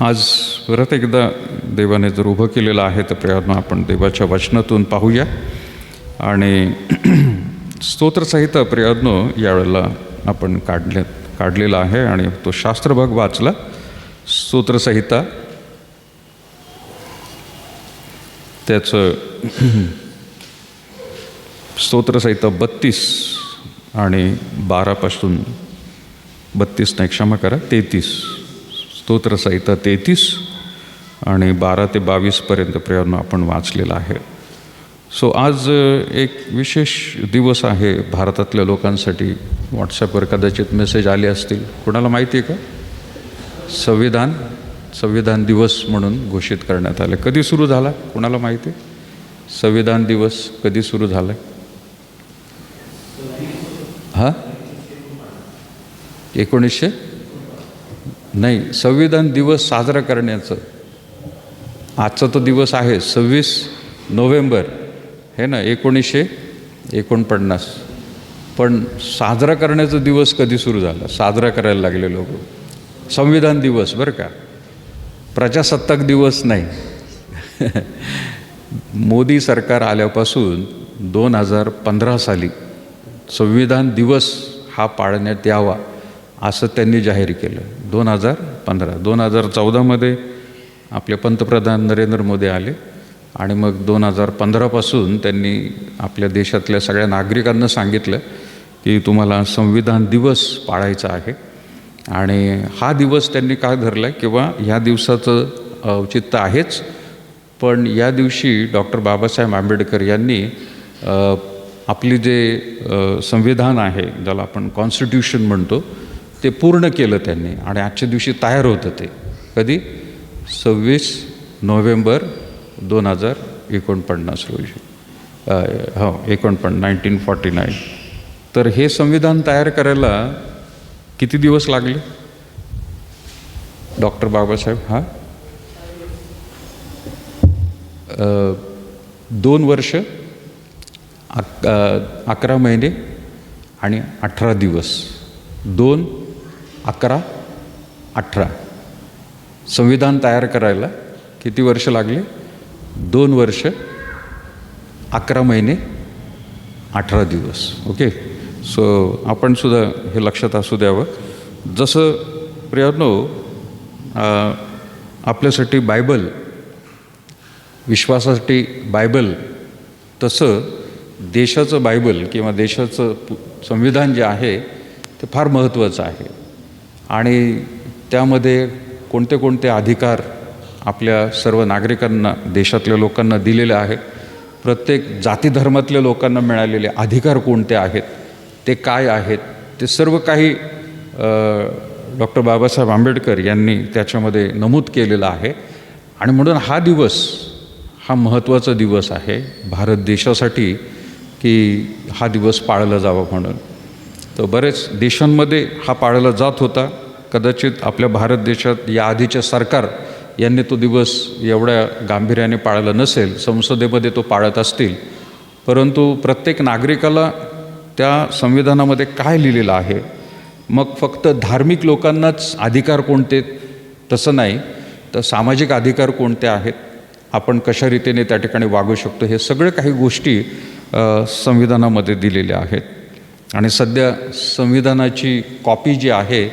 आज परत एकदा देवाने जर उभं केलेलं आहे तर प्रयत्न आपण देवाच्या वचनातून पाहूया. आणि स्तोत्रसहित प्रयत्न यावेळेला आपण काढलेला आहे आणि तो शास्त्रभाग वाचला. स्तोत्रसहिता त्याचं स्तोत्रसहिता 32 आणि 12 32 नाही, क्षमा करा, 33. स्तोत्रसहिता 33 आणि 12 ते 22 प्रयत्न आपण वाचलेला आहे. सो आज एक विशेष दिवस आहे भारतातल्या लोकांसाठी. व्हॉट्सॲपवर कदाचित मेसेज आले असतील. कोणाला माहिती आहे का? संविधान दिवस म्हणून घोषित करण्यात आले. कधी सुरू झाला कोणाला माहिती आहे? संविधान दिवस कधी सुरू झाला? हां, 1900 नाही, संविधान दिवस साजरा करण्याचं आजचा तो दिवस आहे 26 नोव्हेंबर हे ना, 1949. पण साजरा करण्याचा दिवस कधी सुरू झाला? साजरा करायला लागले लोक. संविधान दिवस बरं का, प्रजासत्ताक दिवस नाही. मोदी सरकार आल्यापासून 2015 साली संविधान दिवस हा पाळण्यात यावा असं त्यांनी जाहीर केलं. 2014मध्ये आपले पंतप्रधान नरेंद्र मोदी आले आणि मग 2015पासून त्यांनी आपल्या देशातल्या सगळ्या नागरिकांना सांगितलं की तुम्हाला संविधान दिवस पाळायचा आहे. आणि हा दिवस त्यांनी काय धरला किंवा ह्या दिवसाचं औचित्य आहेच, पण या दिवशी डॉक्टर बाबासाहेब आंबेडकर यांनी आपली जे संविधान आहे, ज्याला आपण कॉन्स्टिट्यूशन म्हणतो, ते पूर्ण केलं त्यांनी. आणि आजच्या दिवशी तयार होतं ते कधी? 26 नोव्हेंबर 2049 रोजी. 1949. तर हे संविधान तयार करायला किती दिवस लागले डॉक्टर बाबासाहेब? 2 वर्ष 11 महिने आणि 18 दिवस. 2, 11, 18. संविधान तयार करायला किती वर्ष लागले? 2 वर्ष 11 महिने 18 दिवस. ओके. सो आपण सुद्धा हे लक्षात असू द्यावं. जसं प्रियानो आपल्यासाठी बायबल, विश्वासासाठी बायबल, तसं देशाचं बायबल किंवा देशाचं संविधान जे आहे ते फार महत्त्वाचं आहे. आणि त्यामध्ये कोणते कोणते अधिकार आपल्या सर्व नागरिकांना, देशातल्या लोकांना दिलेले आहेत. प्रत्येक जातीधर्मातल्या लोकांना मिळालेले अधिकार कोणते आहेत, ते काय आहेत, ते सर्व काही डॉक्टर बाबासाहेब आंबेडकर यांनी त्याच्यामध्ये नमूद केलेलं आहे. आणि म्हणून हा दिवस हा महत्त्वाचा दिवस आहे भारत देशासाठी की हा दिवस पाळला जावा म्हणून. तर बरेच देशांमध्ये हा पाळला जात होता. कदाचित आपल्या भारत देशात या आधीच्या सरकार यांनी तो दिवस एवढ्या गांभीर्याने पाळला नसेल, संसदेमध्ये तो पाळत असतील. परंतु प्रत्येक नागरिकाला त्या संविधानामध्ये काय लिहिलेलं आहे, मग फक्त धार्मिक लोकांनाच अधिकार कोणते, तसं नाही, तर सामाजिक अधिकार कोणते आहेत, आपण कशा रीतीने त्या ठिकाणी वागू शकतो, हे सगळे काही गोष्टी संविधानामध्ये दिलेल्या आहेत. आणि सध्या संविधानाची कॉपी जी आहे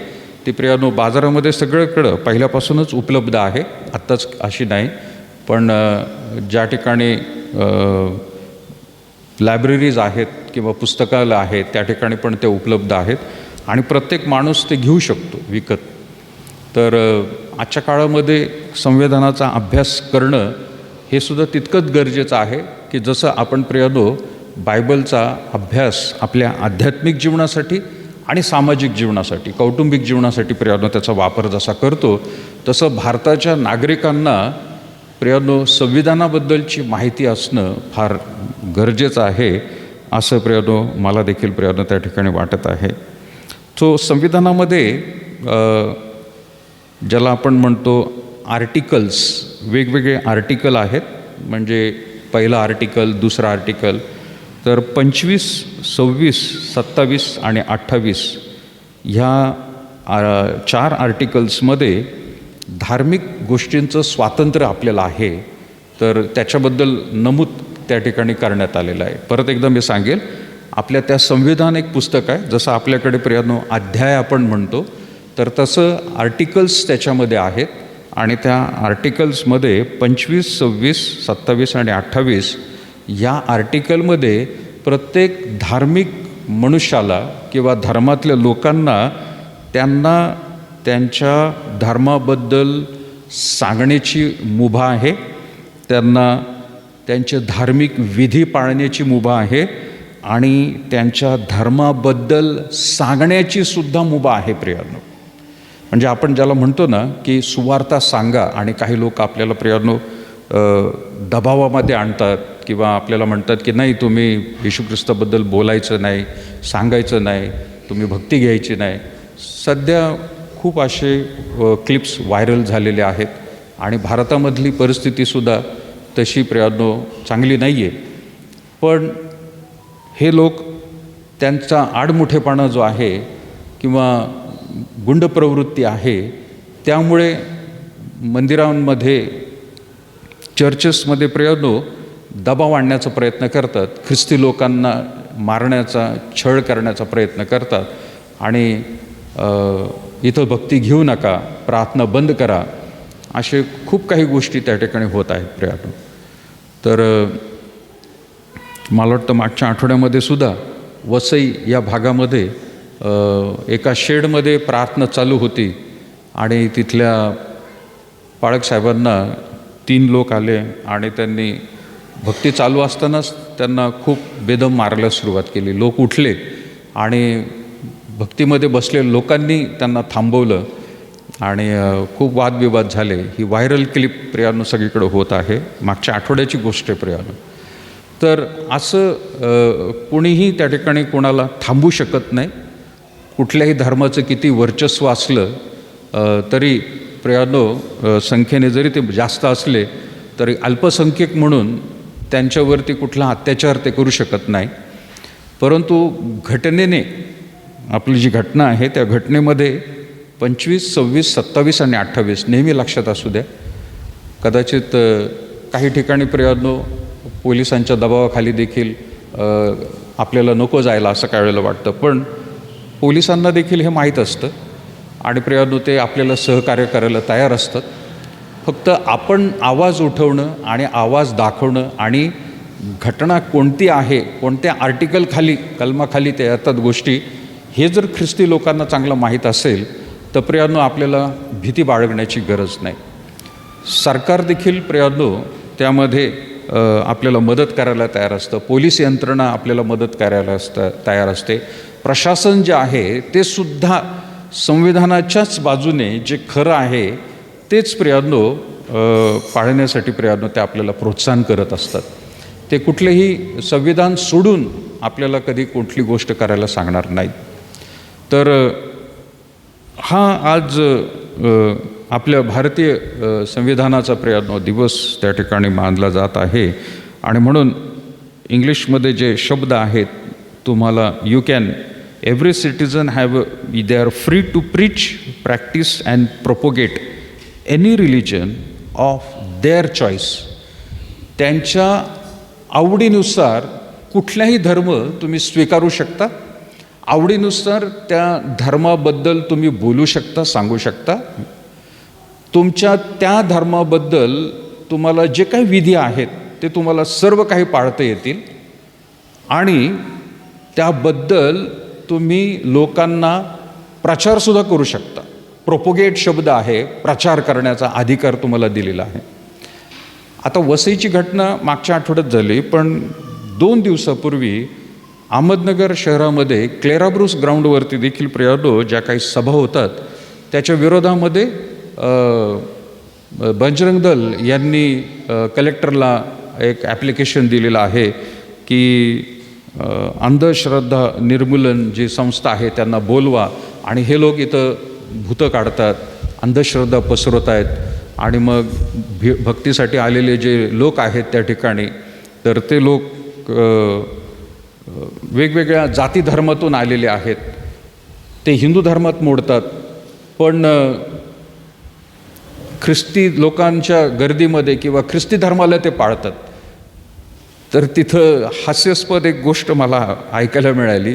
ती प्रियानो बाजारामध्ये सगळीकडं पहिल्यापासूनच उपलब्ध आहे. आत्ताच अशी नाही, पण ज्या ठिकाणी लायब्ररीज आहेत किंवा पुस्तकालय आहेत त्या ठिकाणी पण ते उपलब्ध आहेत आणि प्रत्येक माणूस ते घेऊ शकतो विकत. तर आजच्या काळामध्ये संविधानाचा अभ्यास करणं हे सुद्धा तितकंच गरजेचं आहे की जसं आपण प्रियानो बायबलचा अभ्यास आपल्या आध्यात्मिक जीवनासाठी आणि सामाजिक जीवनासाठी, कौटुंबिक जीवनासाठी प्रियानो त्याचा वापर जसा करतो, तसं भारताच्या नागरिकांना प्रियानो संविधानाबद्दलची माहिती असणं फार गरजेचं आहे, असं प्रियानो मला देखील प्रियानो त्या ठिकाणी वाटत आहे. सो संविधानामध्ये ज्याला आपण म्हणतो आर्टिकल्स, वेगवेगळे आर्टिकल आहेत. म्हणजे पहिलं आर्टिकल, दुसरं आर्टिकल, तर 25, 26, 27 आणि 28 ह्या 4 आर्टिकल्समध्ये धार्मिक गोष्टींचं स्वातंत्र्य आपल्याला आहे, तर त्याच्याबद्दल नमूद त्या ठिकाणी करण्यात आलेलं आहे. परत एकदा मी सांगेल, आपल्या त्या संविधान एक पुस्तक आहे, जसं आपल्याकडे प्रियानो अध्याय आपण म्हणतो, तर तसं आर्टिकल्स त्याच्यामध्ये आहेत. आणि त्या आर्टिकल्समध्ये 25, 26, 27 आणि 28 या आर्टिकलमध्ये प्रत्येक धार्मिक मनुष्याला किंवा धर्मातल्या लोकांना त्यांना त्यांच्या धर्माबद्दल सांगण्याची मुभा आहे, त्यांना त्यांचे धार्मिक विधी पाळण्याची मुभा आहे आणि त्यांच्या धर्माबद्दल सांगण्याची सुद्धा मुभा आहे प्रियांनो. म्हणजे आपण ज्याला म्हणतो ना की सुवार्ता सांगा, आणि काही लोक आपल्याला प्रियांनो दबावामध्ये आणतात किंवा आपल्याला म्हणतात की नाही, तुम्ही येशू ख्रिस्ताबद्दल बोलायचं नाही, सांगायचं नाही, तुम्ही भक्ती घ्यायची नाही. सध्या खूप असे क्लिप्स व्हायरल झालेले आहेत आणि भारतामधली परिस्थितीसुद्धा तशी प्रियांनो चांगली नाही आहे. पण हे लोक त्यांचा आडमुठेपणा जो आहे किंवा गुंड प्रवृत्ती आहे, त्यामुळे मंदिरांमध्ये, चर्चेसमध्ये प्रियांनो दबाव आणण्याचा प्रयत्न करतात, ख्रिस्ती लोकांना मारण्याचा, छळ करण्याचा प्रयत्न करतात आणि इथं भक्ती घेऊ नका, प्रार्थना बंद करा, असे खूप काही गोष्टी त्या ठिकाणी होत आहेत प्रियांनो. तर मला वाटतं मागच्या आठवड्यामध्ये सुद्धा वसई या भागामध्ये एका शेडमध्ये प्रार्थना चालू होती आणि तिथल्या पाळक साहेबांना 3 लोक आले आणि त्यांनी भक्ती चालू असतानाच त्यांना खूप बेदम मारायला सुरुवात केली. लोक उठले आणि भक्तीमध्ये बसलेल्या लोकांनी त्यांना थांबवलं आणि खूप वादविवाद झाले. ही व्हायरल क्लिप प्रियांनो सगळीकडे होत आहे, मागच्या आठवड्याची गोष्ट आहे प्रियांनो. तर असं कोणीही त्या ठिकाणी कोणाला थांबू शकत नाही. कुठल्याही धर्माचं किती वर्चस्व असलं तरी प्रियांनो, संख्येने जरी ते जास्त असले तरी अल्पसंख्यक म्हणून त्यांच्यावरती कुठला अत्याचार ते करू शकत नाही. परंतु घटनेने, आपली जी घटना आहे त्या घटनेमध्ये 25, 26, 27 आणि 28 नेहमी लक्षात असू द्या. कदाचित काही ठिकाणी प्रियांनो पोलिसांच्या दबावाखाली देखील आपल्याला नको जायला असं काही वेळेला वाटतं, पण पोलिसांना देखील हे माहीत असतं आणि प्रियांनो ते आपल्याला सहकार्य करायला तयार असतात. फक्त आपण आवाज उठवणं आणि आवाज दाखवणं आणि घटना कोणती आहे, कोणत्या आर्टिकलखाली, कलमाखाली त्या येतात गोष्टी, हे जर ख्रिस्ती लोकांना चांगलं माहीत असेल तर प्रियांनो आपल्याला भीती बाळगण्याची गरज नाही. सरकार देखील प्रियांनो त्यामध्ये आपल्याला मदत करायला तयार असतं, पोलीस यंत्रणा आपल्याला मदत करायला तयार असते, प्रशासन जे आहे ते सुद्धा संविधानाच्याच बाजूने जे खरं आहे तेच प्रियांनो पाळण्यासाठी प्रियांनो ते आपल्याला प्रोत्साहन करत असतात. ते कुठलेही संविधान सोडून आपल्याला कधी कुठली गोष्ट करायला सांगणार नाहीत. तर हा आज आपल्या भारतीय संविधानाचा प्रियांनो दिवस त्या ठिकाणी मानला जात आहे. आणि म्हणून इंग्लिशमध्ये जे शब्द आहेत तुम्हाला, you can, every citizen have, they are free to preach, practice and propagate any religion of their choice. त्यांच्या आवडीनुसार कुठलाही धर्म तुम्ही स्वीकारू शकता, आवडीनुसार त्या धर्माबद्दल तुम्ही बोलू शकता, सांगू शकता. तुमच्या त्या धर्माबद्दल तुम्हाला जे काही विधी आहेत ते तुम्हाला सर्व काही पाळता येतील आणि त्याबद्दल तुम्ही लोकांना प्रचारसुद्धा करू शकता. प्रोपोगेट शब्द आहे, प्रचार करण्याचा अधिकार तुम्हाला दिलेला आहे. आता वसईची घटना मागच्या आठवड्यात झाली, पण 2 दिवसापूर्वी अहमदनगर शहरामध्ये क्लेराब्रुस ग्राउंडवरती देखील प्रियांनो ज्या काही सभा होतात त्याच्या विरोधामध्ये बजरंग दल यांनी कलेक्टरला एक ॲप्लिकेशन दिलेलं आहे की अंधश्रद्धा निर्मूलन जी संस्था आहे त्यांना बोलवा. आणि हे लोक इथं भूतं काढतात, अंधश्रद्धा पसरवत आहेत आणि मग भक्तीसाठी आलेले जे लोक आहेत त्या ठिकाणी, तर ते लोक वेगवेगळ्या जाती धर्मातून आलेले आहेत, ते हिंदू धर्मात मोडतात. पण ख्रिस्ती लोकांच्या गर्दीमध्ये किंवा ख्रिस्ती धर्माला ते पाळतात. तर तिथं हास्यास्पद एक गोष्ट मला ऐकायला मिळाली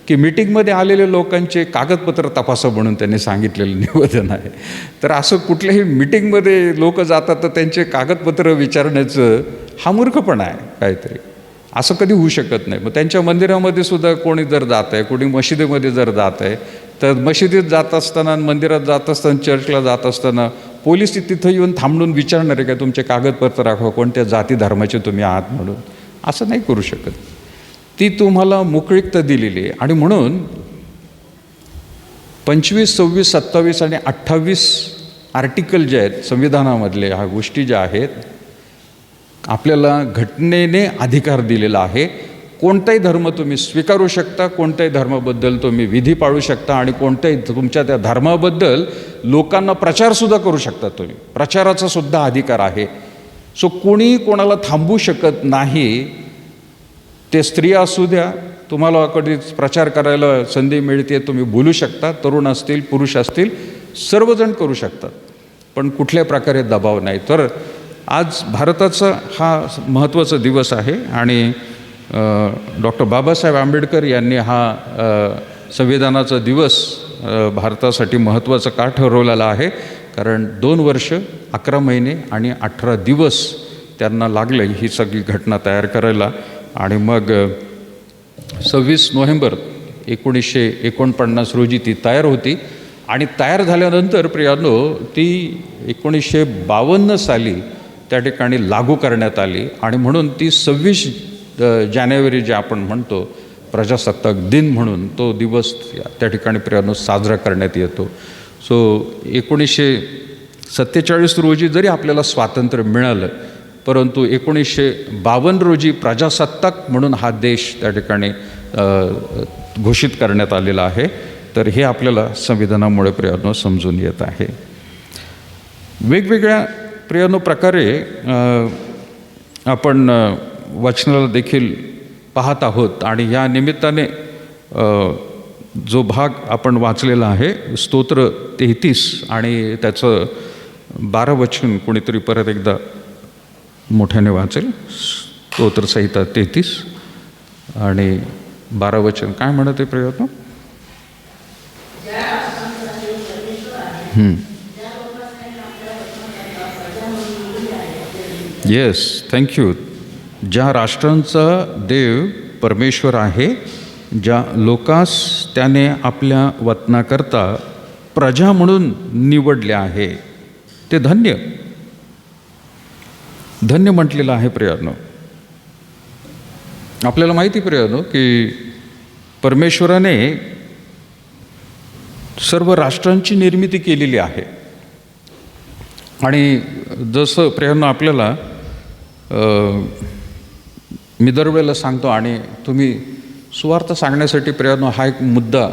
की मीटिंगमध्ये आलेल्या लोकांचे कागदपत्र तपासा म्हणून त्यांनी सांगितलेलं निवेदन आहे. तर असं कुठल्याही मीटिंगमध्ये लोक जातात तर त्यांचे कागदपत्र विचारण्याचं हा मूर्खपणा आहे काहीतरी. असं कधी होऊ शकत नाही. मग त्यांच्या मंदिरामध्ये सुद्धा कोणी जर जात आहे, कोणी मशिदीमध्ये जर जात आहे, तर मशिदीत जात असताना, मंदिरात जात असताना, चर्चला जात असताना पोलीस तिथं येऊन थांबून विचारणार आहे का तुमचे कागदपत्र दाखवा, कोणत्या जाती धर्माचे तुम्ही आहात म्हणून. असं नाही करू शकत. ती तुम्हाला मोकळीकता दिलेली आहे. आणि म्हणून 25, 26, 27 आणि 28 आर्टिकल जे आहेत संविधानामधले, ह्या गोष्टी ज्या आहेत, आपल्याला घटनेने अधिकार दिलेला आहे. कोणताही धर्म तुम्ही स्वीकारू शकता, कोणत्याही धर्माबद्दल तुम्ही विधी पाळू शकता आणि कोणत्याही तुमच्या त्या धर्माबद्दल लोकांना प्रचारसुद्धा करू शकता. तुम्ही प्रचाराचा सुद्धा अधिकार आहे. सो कोणी कोणाला थांबवू शकत नाही. ते स्त्रिया असू द्या, तुम्हाला कधीच प्रचार करायला संधी मिळते, तुम्ही बोलू शकता. तरुण असतील, पुरुष असतील, सर्वजण करू शकतात. पण कुठल्या प्रकारे दबाव नाही. तर आज भारताचा हा महत्त्वाचा दिवस आहे आणि डॉक्टर बाबासाहेब आंबेडकर यांनी हा संविधानाचा दिवस भारतासाठी महत्त्वाचा का ठरवलेला आहे. कारण 2 वर्ष 11 महिने आणि 18 दिवस त्यांना लागले ही सगळी घटना तयार करायला. आणि मग 26 नोव्हेंबर 1949 रोजी ती तयार होती. आणि तयार झाल्यानंतर प्रियांनो ती 1952 साली त्या ठिकाणी लागू करण्यात आली. आणि म्हणून ती 26 जानेवारी जे आपण म्हणतो प्रजासत्ताक दिन म्हणून तो दिवस त्या ठिकाणी प्रियांनो साजरा करण्यात येतो. सो 1947 रोजी जरी आपल्याला स्वातंत्र्य मिळालं, परंतु 1952 रोजी प्रजासत्ताक म्हणून हा देश त्या ठिकाणी घोषित करण्यात आलेला आहे. तर हे आपल्याला संविधानामुळे प्रियांनो समजून येत आहे. वेगवेगळ्या प्रियांनो प्रकारे आपण वचनाला देखील पाहत आहोत. आणि या निमित्ताने जो भाग आपण वाचलेला आहे स्तोत्र 33 आणि त्याचं 12 वचन कोणीतरी परत एकदा मोठ्याने वाचेल. स्तोत्रसंहिता 33 आणि 12 वचन काय म्हणत आहे प्रयत्न. Yes, thank you. ज्या राष्ट्रांचा देव परमेश्वर आहे, ज्या लोकास त्याने आपल्या वतनाकरता प्रजा म्हणून निवडले आहे, ते धन्य धन्य म्हटलेलं आहे. प्रियांनो, आपल्याला माहिती प्रियांनो की परमेश्वराने सर्व राष्ट्रांची निर्मिती केलेली आहे. आणि जसं प्रियांनो आपल्याला मी दरवेळेला सांगतो आणि तुम्ही सुवार्थ सांगण्यासाठी प्रियांनो हा एक मुद्दा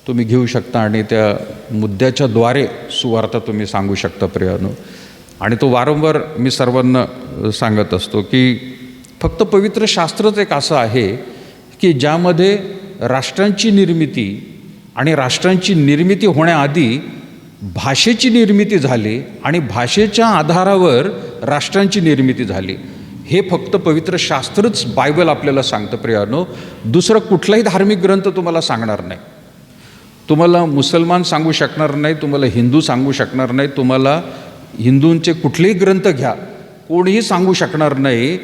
तुम्ही घेऊ शकता आणि त्या मुद्द्याच्या द्वारे सुवार्थ तुम्ही सांगू शकता प्रियांनो. आणि तो वारंवार मी सर्वांना सांगत असतो की फक्त पवित्र शास्त्रच एक असं आहे की ज्यामध्ये राष्ट्रांची निर्मिती आणि राष्ट्रांची निर्मिती होण्याआधी भाषेची निर्मिती झाली आणि भाषेच्या आधारावर राष्ट्रांची निर्मिती झाली. हे फक्त पवित्र शास्त्रच बायबल आपल्याला सांगतं प्रियांनो. दुसरा कुठलाही धार्मिक ग्रंथ तुम्हाला सांगणार नाही. तुम्हाला मुसलमान सांगू शकणार नाही, तुम्हाला हिंदू सांगू शकणार नाही, तुम्हाला हिंदूंचे कुठलेही ग्रंथ घ्या, कोणीही सांगू शकणार नाही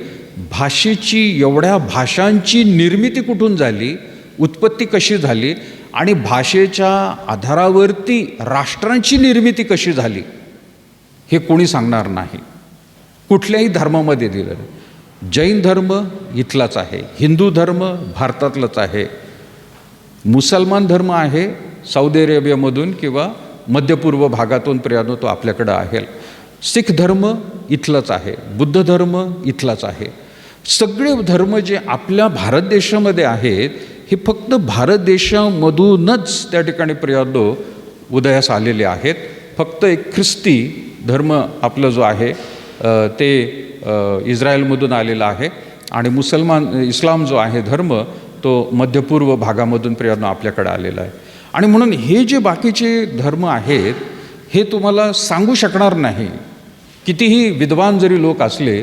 भाषेची, एवढ्या भाषांची निर्मिती कुठून झाली, उत्पत्ती कशी झाली आणि भाषेच्या आधारावरती राष्ट्रांची निर्मिती कशी झाली, हे कोणी सांगणार नाही. कुठल्याही धर्मामध्ये दिलं. जैन धर्म इथलाच आहे, हिंदू धर्म भारतातलाच आहे, मुसलमान धर्म आहे सौदी अरेबियामधून किंवा मध्यपूर्व भागातून प्रियांनो तो आपल्याकडं आहे, शीख धर्म इथलाच आहे, बुद्ध धर्म इथलाच आहे. सगळे धर्म जे आपल्या भारत देशामध्ये आहेत हे फक्त भारत देशामधूनच त्या ठिकाणी प्रियांनो उदयास आलेले आहेत. फक्त एक ख्रिस्ती धर्म आपला जो आहे ते इस्रायलमधून आलेला आहे आणि इस्लाम जो आहे धर्म तो मध्यपूर्व भागामधून प्रियांनो आपल्याकडे आलेला आहे. आणि म्हणून हे जे बाकीचे धर्म आहेत हे तुम्हाला सांगू शकणार नाही. कितीही विद्वान जरी लोक असले,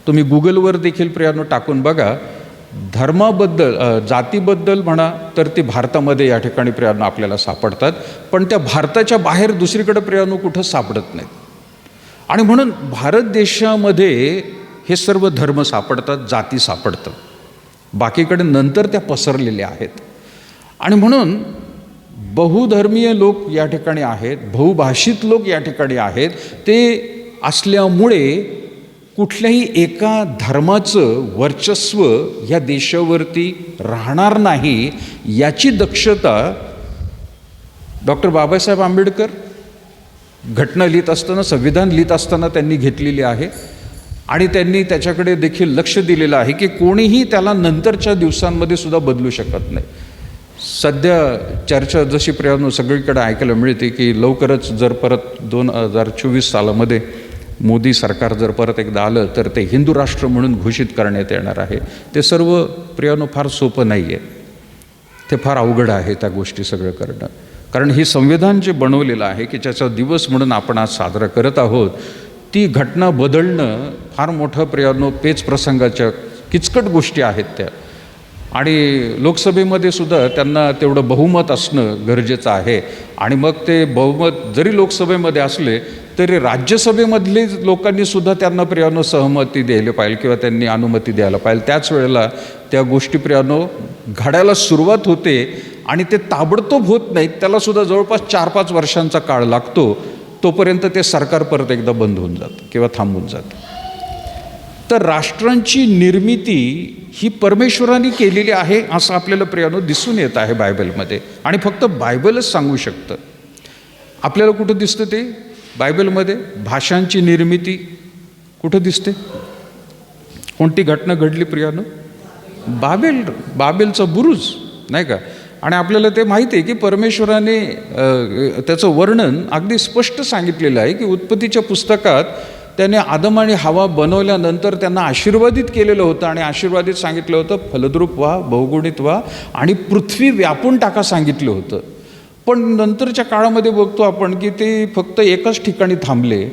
तुम्ही गुगलवर देखील प्रियानो टाकून बघा, धर्माबद्दल जातीबद्दल म्हणा तर ते भारतामध्ये या ठिकाणी प्रियानो आपल्याला सापडतात, पण त्या भारताच्या बाहेर दुसरीकडे प्रियानो कुठं सापडत नाहीत. आणि म्हणून भारत देशामध्ये हे सर्व धर्म सापडतात, जाती सापडतात, बाकीकडे नंतर त्या पसरलेल्या आहेत. आणि म्हणून बहुधर्मीय लोक या ठिकाणी आहेत, बहुभाषित लोक या ठिकाणी आहेत. ते असल्यामुळे कुठल्याही एका धर्माचं वर्चस्व या देशावरती राहणार नाही, याची दक्षता डॉक्टर बाबासाहेब आंबेडकर घटना लिहित असताना, संविधान लिहित असताना त्यांनी घेतलेली आहे. आणि त्यांनी त्याच्याकडे देखील लक्ष दिलेलं आहे की कोणीही त्याला नंतरच्या दिवसांमध्ये सुद्धा बदलू शकत नाही. सध्या चर्चा जशी प्रियानो सगळीकडे ऐकायला मिळते की लवकरच जर परत 2024 सालामध्ये मोदी सरकार जर परत एकदा आलं तर ते हिंदू राष्ट्र म्हणून घोषित करण्यात येणार आहे. ते सर्व प्रियानो फार सोपं नाही आहे, ते फार अवघड आहे त्या गोष्टी सगळं करणं. कारण हे संविधान जे बनवलेलं आहे की ज्याचा दिवस म्हणून आपण आज साजरा करत आहोत, ती घटना बदलणं फार मोठं प्रियानो पेच प्रसंगाच्या किचकट गोष्टी आहेत त्या. आणि लोकसभेमध्ये सुद्धा त्यांना तेवढं बहुमत असणं गरजेचं आहे. आणि मग ते बहुमत जरी लोकसभेमध्ये असले तरी राज्यसभेमधले लोकांनी सुद्धा त्यांना प्रियानो सहमती द्यायला पाहिजे किंवा त्यांनी अनुमती द्यायला पाहिजे. त्याच वेळेला त्या गोष्टी प्रियानो घडायला सुरुवात होते आणि ते ताबडतोब होत नाहीत, त्यालासुद्धा जवळपास 4-5 वर्षांचा काळ लागतो. तोपर्यंत ते सरकार परत एकदा बंद होऊन जातं किंवा थांबून जातं. तर राष्ट्रांची निर्मिती ही परमेश्वराने केलेली आहे असं आपल्याला प्रियानो दिसून येत आहे बायबलमध्ये. आणि फक्त बायबलच सांगू शकतं. आपल्याला कुठं दिसतं ते बायबलमध्ये? भाषांची निर्मिती कुठं दिसते? कोणती घटना घडली प्रियानो? बाबेलचा बुरुज, नाही का? आणि आपल्याला ते माहिती आहे की परमेश्वराने त्याचं वर्णन अगदी स्पष्ट सांगितलेलं आहे की उत्पत्तीच्या पुस्तकात त्याने आदम आणि हवा बनवल्यानंतर त्यांना आशीर्वादित केलेलं होतं आणि आशीर्वादित सांगितलं होतं फलद्रूप व्हा, बहुगुणित व्हा आणि पृथ्वी व्यापून टाका सांगितलं होतं. पण नंतरच्या काळामध्ये बघतो आपण की ते फक्त एकाच ठिकाणी थांबले,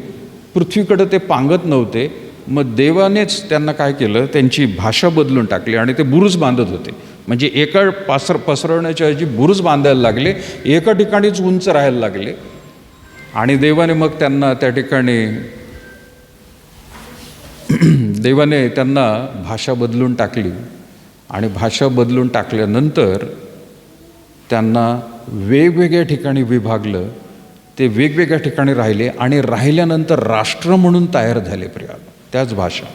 पृथ्वीकडे ते पांगत नव्हते. मग देवानेच त्यांना काय केलं, त्यांची भाषा बदलून टाकली आणि ते बुरुज बांधत होते. म्हणजे एका पसरवण्याच्या ऐवजी बुरुज बांधायला लागले, एका ठिकाणीच उंच राहायला लागले. आणि देवाने मग त्यांना त्या ठिकाणी भाषा बदलून टाकली. आणि भाषा बदलून टाकल्यानंतर त्यांना वेगवेगळ्या ठिकाणी विभागलं, ते वेगवेगळ्या ठिकाणी राहिले आणि राहिल्यानंतर राष्ट्र म्हणून तयार झाले प्रियानो. त्याच भाषा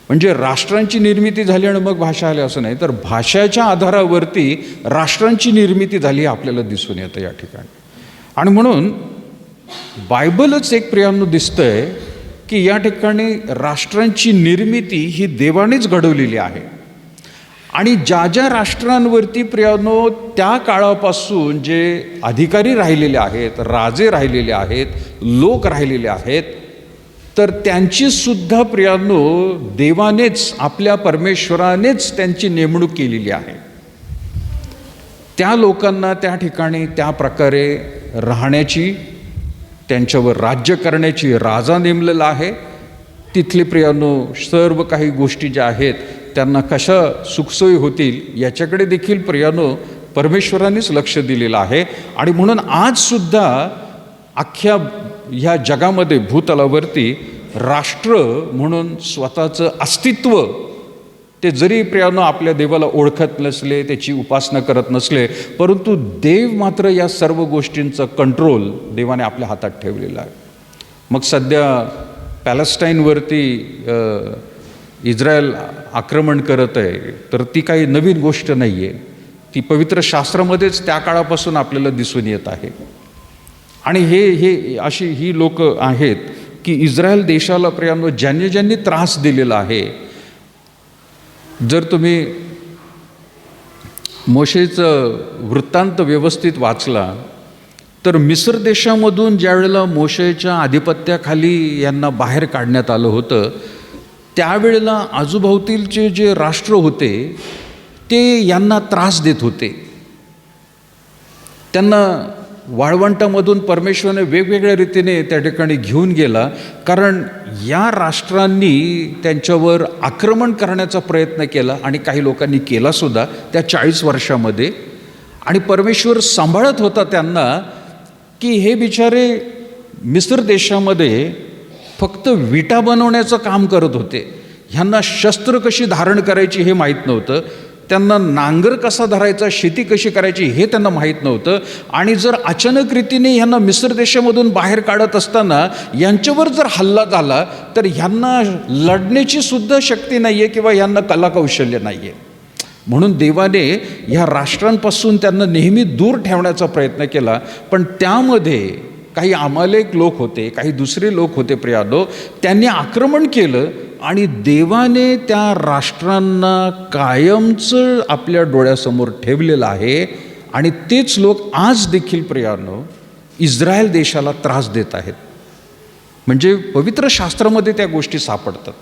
म्हणजे राष्ट्रांची निर्मिती झाली आणि मग भाषा आली असं नाही, तर भाषेच्या आधारावरती राष्ट्रांची निर्मिती झाली आपल्याला दिसून येतं या ठिकाणी. आणि म्हणून बायबलच एक प्रियानो दिसतंय की या ठिकाणी राष्ट्रांची निर्मिती ही देवानेच घडवलेली आहे. आणि ज्या ज्या राष्ट्रांवरती प्रियानो त्या काळापासून जे अधिकारी राहिलेले आहेत, राजे राहिलेले आहेत, लोक राहिलेले आहेत, तर त्यांची सुद्धा प्रियानो देवानेच, आपल्या परमेश्वरानेच त्यांची नेमणूक केलेली आहे. त्या लोकांना त्या ठिकाणी त्या प्रकारे राहण्याची, त्यांच्यावर राज्य करण्याची राजा नेमलेला आहे. तिथले प्रियानो सर्व काही गोष्टी ज्या आहेत त्यांना कशा सुखसोयी होतील याच्याकडे देखील प्रियानो परमेश्वरानेच लक्ष दिलेलं आहे. आणि म्हणून आजसुद्धा अख्ख्या ह्या जगामध्ये भूतलावरती राष्ट्र म्हणून स्वतःचं अस्तित्व, ते जरी प्रियानो आपल्या देवाला ओळखत नसले, त्याची उपासना करत नसले, परंतु देव मात्र या सर्व गोष्टींचं कंट्रोल देवाने आपल्या हातात ठेवलेला आहे. मग सध्या पॅलेस्टाईनवरती इस्रायल आक्रमण करत आहे, तर ती काही नवीन गोष्ट नाही आहे. ती पवित्र शास्त्रामध्येच त्या काळापासून आपल्याला दिसून येत आहे. आणि हे अशी ही लोक आहेत की इस्रायल देशाला प्रियानो ज्यांनी ज्यांनी त्रास दिलेला आहे. जर तुम्ही मोशेचं वृत्तांत व्यवस्थित वाचला तर मिस्र देशामधून ज्या वेळेला मोशेच्या आधिपत्याखाली यांना बाहेर काढण्यात आलं होतं, त्यावेळेला आजूबाजूचे जे राष्ट्र होते ते यांना त्रास देत होते. त्यांना वाळवंटामधून परमेश्वराने वेगवेगळ्या रीतीने त्या ठिकाणी घेऊन गेला, कारण या राष्ट्रांनी त्यांच्यावर आक्रमण करण्याचा प्रयत्न केला आणि काही लोकांनी केलासुद्धा त्या 40 वर्षामध्ये. आणि परमेश्वर सांभाळत होता त्यांना की हे बिचारे मिस्र देशामध्ये फक्त विटा बनवण्याचं काम करत होते. ह्यांना शस्त्र कशी धारण करायची हे माहीत नव्हतं, त्यांना नांगर कसा धरायचा, शेती कशी करायची हे त्यांना माहीत नव्हतं. आणि जर अचानक रीतीने ह्यांना मिस्र देशामधून बाहेर काढत असताना यांच्यावर जर हल्ला झाला तर ह्यांना लढण्याची सुद्धा शक्ती नाही आहे किंवा ह्यांना कलाकौशल्य नाही आहे. म्हणून देवाने ह्या राष्ट्रांपासून त्यांना नेहमी दूर ठेवण्याचा प्रयत्न केला. पण त्यामध्ये काही अमालेक लोक होते, काही दुसरे लोक होते प्रियानो, त्यांनी आक्रमण केलं आणि देवाने त्या राष्ट्रांना कायमचं आपल्या डोळ्यासमोर ठेवलेलं आहे. आणि तेच लोक आज देखील प्रियानो इस्रायल देशाला त्रास देत आहेत. म्हणजे पवित्र शास्त्रामध्ये त्या गोष्टी सापडतात.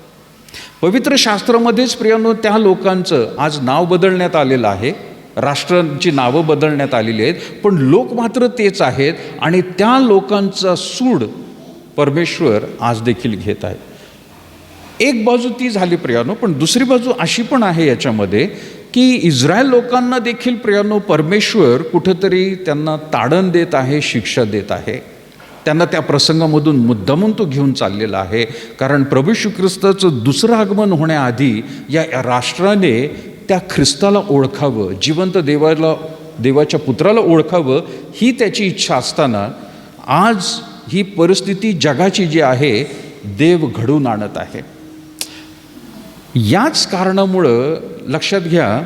पवित्र शास्त्रामध्येच प्रियानो त्या लोकांचं आज नाव बदलण्यात आलेलं आहे, राष्ट्रांची नावं बदलण्यात आलेली आहेत, पण लोक मात्र तेच आहेत. आणि त्या लोकांचा सूड परमेश्वर आज देखील घेत आहे. एक बाजू ती झाली प्रियानो, पण दुसरी बाजू अशी पण आहे याच्यामध्ये की इस्रायल लोकांना देखील प्रियानो परमेश्वर कुठंतरी त्यांना ताडण देत आहे, शिक्षा देत आहे. त्यांना त्या प्रसंगामधून मुद्दामून तो घेऊन चाललेला आहे. कारण प्रभू येशू ख्रिस्ताचं दुसरं आगमन होण्याआधी या राष्ट्राने त्या ख्रिस्ताला ओळखावं, जिवंत देवाच्या पुत्राला ओळखावं ही त्याची इच्छा असताना आज ही परिस्थिती जगाची जी आहे देव घडवून आणत आहे. याच कारणामुळं लक्षात घ्या,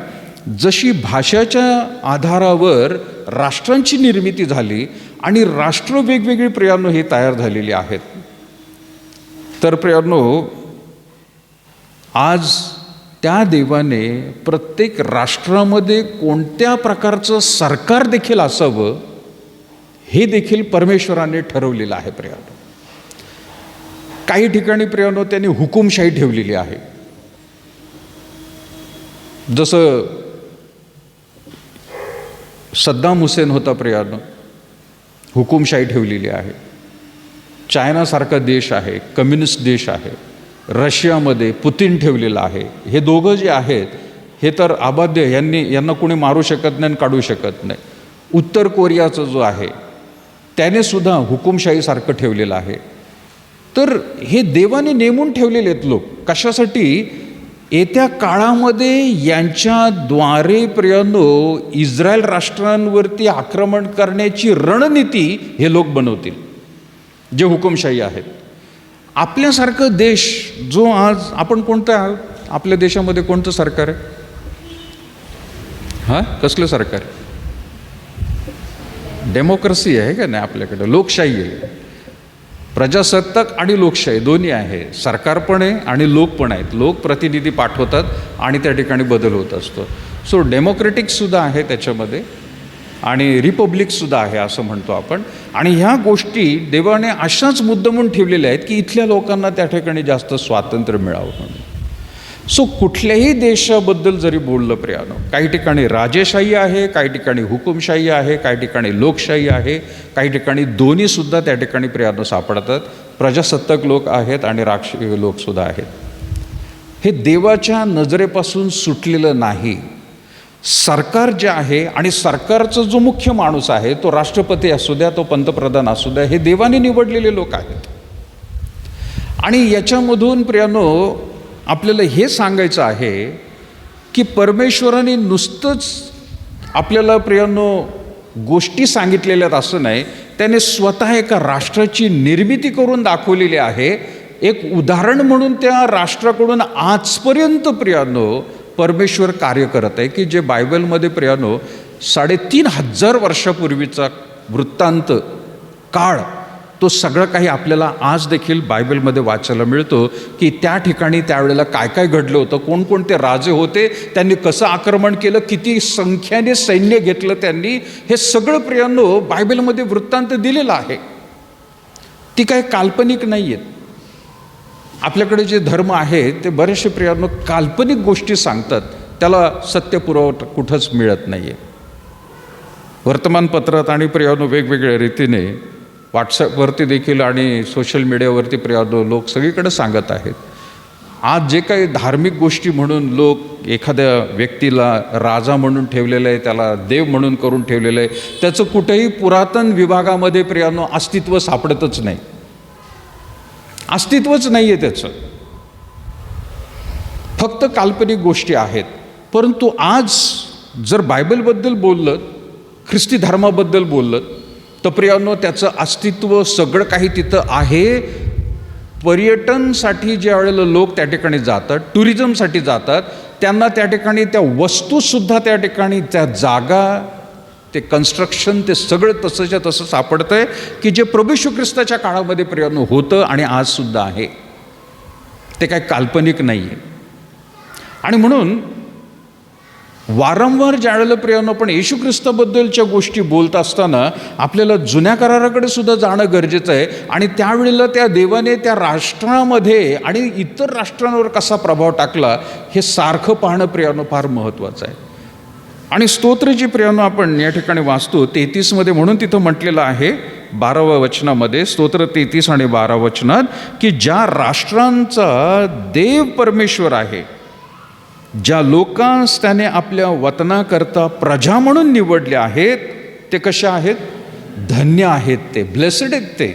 जशी भाषाच्या आधारावर राष्ट्रांची निर्मिती झाली आणि राष्ट्र वेगवेगळी प्रियानो हे तयार झालेली आहेत, तर प्रियानो आज त्या देवाने प्रत्येक राष्ट्रामध्ये कोणत्या प्रकारचं सरकार देखील असावं हे देखील परमेश्वराने ठरवलेलं आहे प्रियानो. काही ठिकाणी प्रियानो त्यांनी हुकुमशाही ठेवलेली आहे. जसं सद्दाम हुसेन होता प्रियानो, हुकुमशाही ठेवलेली आहे. चायनासारखा देश आहे, कम्युनिस्ट देश आहे. रशियामध्ये पुतीन ठेवलेला आहे. हे दोघं जे आहेत हे तर अबाध्य, यांना कोणी मारू शकत नाही आणि काढू शकत नाही. उत्तर कोरियाचा जो आहे त्याने सुद्धा हुकुमशाहीसारखं ठेवलेलं आहे. तर हे देवाने नेमून ठेवलेले आहेत लोक. कशासाठी? येत्या काळामध्ये यांच्याद्वारे प्रियानो इस्रायल राष्ट्रांवरती आक्रमण करण्याची रणनीती हे लोक बनवतील, जे हुकुमशाही आहेत. आपल्यासारखं देश जो आज आपण कोणतं आहोत, आपल्या देशामध्ये कोणतं सरकार आहे? हां, कसलं सरकार आहे? डेमोक्रेसी आहे का नाही आपल्याकडे? लोकशाही आहे. प्रजासत्ताक आणि लोकशाही दोन्ही आहे. सरकार पण आहे आणि लोक पण आहेत. लोक प्रतिनिधी पाठवतात आणि त्या ठिकाणी बदल होत असतो. सो डेमोक्रेटिकसुद्धा आहे त्याच्यामध्ये आणि रिपब्लिकसुद्धा आहे असं म्हणतो आपण. आणि ह्या गोष्टी देवाने अशाच मुद्दामून ठेवलेल्या आहेत की इथल्या लोकांना त्या ठिकाणी जास्त स्वातंत्र्य मिळावं म्हणून. सो कुठल्याही देशाबद्दल जरी बोललं प्रियानो, काही ठिकाणी राजेशाही आहे, काही ठिकाणी हुकुमशाही आहे, काही ठिकाणी लोकशाही आहे, काही ठिकाणी दोन्हीसुद्धा त्या ठिकाणी प्रियानो सापडतात. प्रजासत्ताक लोक आहेत आणि राजकीय लोकसुद्धा आहेत. हे देवाच्या नजरेपासून सुटलेलं नाही. सरकार जे आहे आणि सरकारचा जो मुख्य माणूस आहे तो राष्ट्रपती असू द्या, तो पंतप्रधान असू द्या, हे देवाने निवडलेले लोक आहेत. आणि याच्यामधून प्रियानो आपल्याला हे सांगायचं आहे की परमेश्वराने नुसतंच आपल्याला प्रियानो गोष्टी सांगितलेल्यात असं नाही, त्याने स्वतः एका राष्ट्राची निर्मिती करून दाखवलेली आहे. एक उदाहरण म्हणून त्या राष्ट्राकडून आजपर्यंत प्रियानो परमेश्वर कार्य करत आहे की जे बायबलमध्ये प्रियानो 3,500 वर्षापूर्वीचा वृत्तांत काळ, तो सगळं काही आपल्याला आज देखील बायबलमध्ये वाचायला मिळतो की त्या ठिकाणी त्यावेळेला काय काय घडलं होतं, कोणकोणते राजे होते, त्यांनी कसं आक्रमण केलं, किती संख्येने सैन्य घेतलं त्यांनी, हे सगळं प्रियानो बायबलमध्ये वृत्तांत दिलेलं आहे. ती काय काल्पनिक नाही आहेत. आपल्याकडे जे धर्म आहे ते बरेचसे प्रियानो काल्पनिक गोष्टी सांगतात, त्याला सत्यपुरावा कुठंच मिळत नाही आहे. वर्तमानपत्रात आणि प्रियानो वेगवेगळ्या रीतीने व्हॉट्सॲपवरती देखील आणि सोशल मीडियावरती प्रियानो लोक सगळीकडे सांगत आहेत. आज जे काही धार्मिक गोष्टी म्हणून लोक एखाद्या व्यक्तीला राजा म्हणून ठेवलेलं आहे, त्याला देव म्हणून करून ठेवलेलं आहे, त्याचं कुठेही पुरातन विभागामध्ये प्रियानो अस्तित्व सापडतच नाही, अस्तित्वच नाही आहे त्याचं. फक्त काल्पनिक गोष्टी आहेत. परंतु आज जर बायबलबद्दल बोललं, ख्रिस्ती धर्माबद्दल बोललं, तर प्रियानो त्याचं अस्तित्व सगळं काही तिथं आहे. पर्यटनसाठी ज्या वेळेला लोक त्या ठिकाणी जातात, टुरिझमसाठी जातात, त्यांना त्या ठिकाणी त्या वस्तूसुद्धा त्या ठिकाणी, त्या जागा, ते कन्स्ट्रक्शन, ते सगळं तसंच्या तसं सापडतं आहे की जे प्रभू येशू ख्रिस्ताच्या काळामध्ये प्रियानो होतं आणि आजसुद्धा आहे. ते काय काल्पनिक नाही आहे. आणि म्हणून वारंवार ज्यावेळेला प्रियानो पण येशू ख्रिस्ताबद्दलच्या गोष्टी बोलत असताना आपल्याला जुन्या कराराकडे सुद्धा जाणं गरजेचं आहे. आणि त्यावेळेला त्या देवाने त्या राष्ट्रामध्ये आणि इतर राष्ट्रांवर कसा प्रभाव टाकला हे सारखं पाहणं प्रियानो फार महत्त्वाचं आहे. आणि स्तोत्र जी प्रियानो आपण या ठिकाणी वाचतो 33 म्हणून तिथं म्हटलेलं आहे 12व्या वचनामध्ये, स्तोत्र 33 आणि 12 वचनात, की ज्या राष्ट्रांचा देव परमेश्वर आहे, ज्या लोकांस त्याने आपल्या वतनाकरता प्रजा म्हणून निवडले आहेत, ते कशा आहेत? धन्य आहेत, ते ब्लेसेड आहेत. ते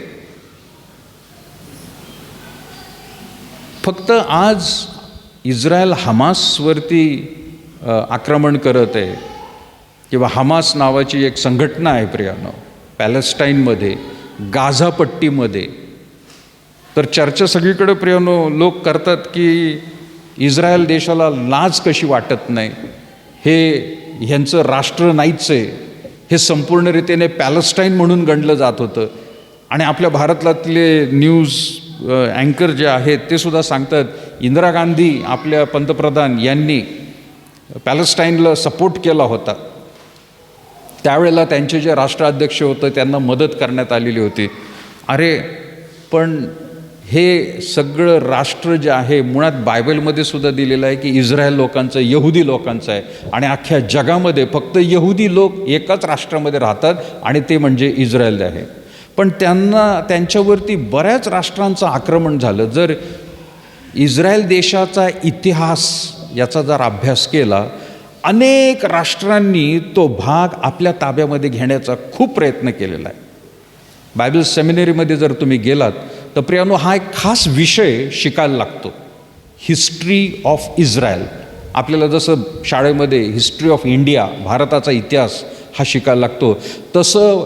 फक्त आज इस्रायल हमासवरती आक्रमण करत आहे, किंवा हमास नावाची एक संघटना आहे प्रियानो पॅलेस्टाईनमध्ये, गाझापट्टीमध्ये. तर चर्चा सगळीकडे प्रियानो लोक करतात की इस्रायल देशाला लाज कशी वाटत नाही, हे ह्यांचं राष्ट्र नाहीच आहे, हे संपूर्ण रीतीने पॅलेस्टाईन म्हणून गणलं जात होतं. आणि आपल्या भारतातले न्यूज अँकर जे आहेत ते सुद्धा सांगतात, इंदिरा गांधी आपल्या पंतप्रधान यांनी पॅलेस्टाईनला सपोर्ट केला होता. त्यावेळेला त्यांचे जे राष्ट्राध्यक्ष होते त्यांना मदत करण्यात आलेली होती. अरे पण हे सगळं राष्ट्र जे आहे मुळात बायबलमध्ये सुद्धा दिलेलं आहे की इस्रायल लोकांचं, यहुदी लोकांचं आहे. आणि अख्ख्या जगामध्ये फक्त यहुदी लोक एकाच राष्ट्रामध्ये राहतात आणि ते म्हणजे इस्रायल आहे. पण त्यांच्यावरती बऱ्याच राष्ट्रांचं आक्रमण झालं. जर इस्रायल देशाचा इतिहास याचा जर अभ्यास केला, अनेक राष्ट्रांनी तो भाग आपल्या ताब्यामध्ये घेण्याचा खूप प्रयत्न केलेला आहे. बायबल सेमिनरीमध्ये जर तुम्ही गेलात तर प्रियानो हा एक खास विषय शिकायला लागतो, हिस्ट्री ऑफ इस्रायल. आपल्याला जसं शाळेमध्ये हिस्ट्री ऑफ इंडिया, भारताचा इतिहास हा शिकायला लागतो, तसं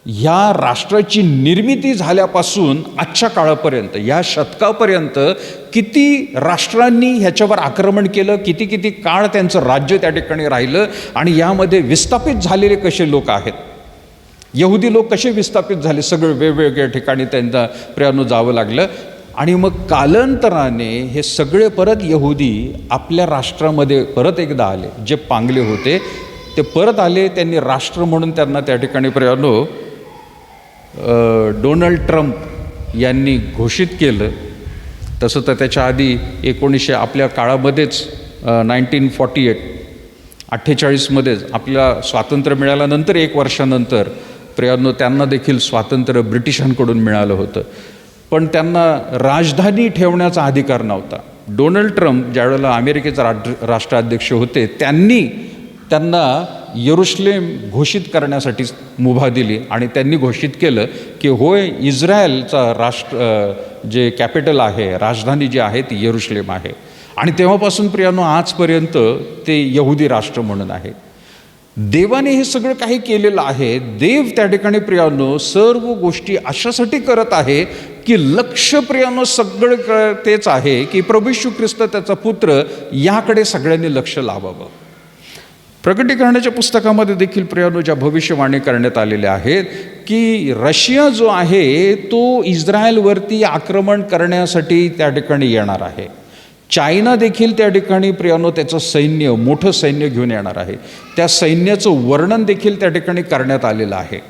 ह्या राष्ट्राची निर्मिती झाल्यापासून आजच्या काळापर्यंत, या शतकापर्यंत किती राष्ट्रांनी ह्याच्यावर आक्रमण केलं, किती किती काळ त्यांचं राज्य त्या ठिकाणी राहिलं, आणि यामध्ये विस्थापित झालेले कसे लोक आहेत, यहुदी लोक कसे विस्थापित झाले, सगळं वेगवेगळ्या ठिकाणी त्यांना प्रियानो जावं लागलं. आणि मग कालांतराने हे सगळे परत यहुदी आपल्या राष्ट्रामध्ये परत एकदा आले. जे पांगले होते ते परत आले, त्यांनी राष्ट्र म्हणून त्यांना त्या ठिकाणी प्रियानो डोनाल्ड ट्रम्प यांनी घोषित केलं. तसं तर त्याच्या आधी 1900 आपल्या काळामध्येच 1948 आपल्याला स्वातंत्र्य मिळाल्यानंतर 1 वर्षानंतर प्रियानो त्यांना देखील स्वातंत्र्य ब्रिटिशांकडून मिळालं होतं. पण त्यांना राजधानी ठेवण्याचा अधिकार नव्हता. डोनाल्ड ट्रम्प ज्यावेळेला अमेरिकेचा राष्ट्राध्यक्ष होते त्यांना यरुशलेम घोषित करण्यासाठी मुभा दिली आणि त्यांनी घोषित केलं की होय, इस्रायलचा जे कॅपिटल आहे, राजधानी जी आहे ती यरुशलेम आहे. आणि तेव्हापासून प्रियानो आजपर्यंत ते यहुदी राष्ट्र म्हणून आहे. देवाने हे सगळं काही केलेलं आहे. देव त्या ठिकाणी प्रियानो सर्व गोष्टी अशासाठी करत आहे की लक्ष प्रियानो सगळं तेच आहे की प्रभू येशू ख्रिस्त त्याचा पुत्र याकडे सगळ्यांनी लक्ष लावावं. प्रकटीकरणाच्या पुस्तकामध्ये देखील प्रियानो ज्या भविष्यवाणी करण्यात आलेल्या आहेत की रशिया जो आहे तो इस्रायलवरती आक्रमण करण्यासाठी त्या ठिकाणी येणार आहे. चायना देखील त्या ठिकाणी प्रियानो त्याचं सैन्य, मोठं सैन्य घेऊन येणार आहे. त्या सैन्याचं वर्णन देखील त्या ठिकाणी करण्यात आलेलं आहे.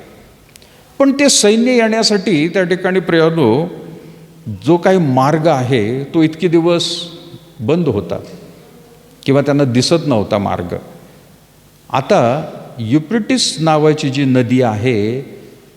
पण ते सैन्य येण्यासाठी त्या ठिकाणी प्रियानो जो काही मार्ग आहे तो इतके दिवस बंद होता किंवा त्यांना दिसत नव्हता मार्ग. आता युफ्रेटिस नावाची जी नदी आहे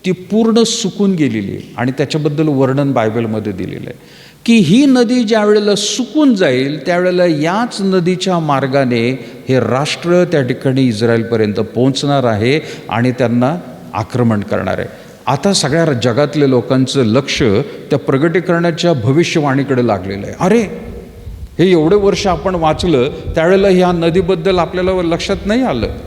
ती पूर्ण सुकून गेलेली आहे आणि त्याच्याबद्दल वर्णन बायबलमध्ये दिलेलं आहे की ही नदी ज्या वेळेला सुकून जाईल त्यावेळेला याच नदीच्या मार्गाने हे राष्ट्र त्या ठिकाणी इस्रायलपर्यंत पोहोचणार आहे आणि त्यांना आक्रमण करणार आहे. आता सगळ्या जगातल्या लोकांचं लक्ष त्या प्रगटीकरणाच्या भविष्यवाणीकडे लागलेलं आहे. अरे हे एवढे वर्ष आपण वाचलं त्यावेळेला ह्या नदीबद्दल आपल्याला लक्षात नाही आलं,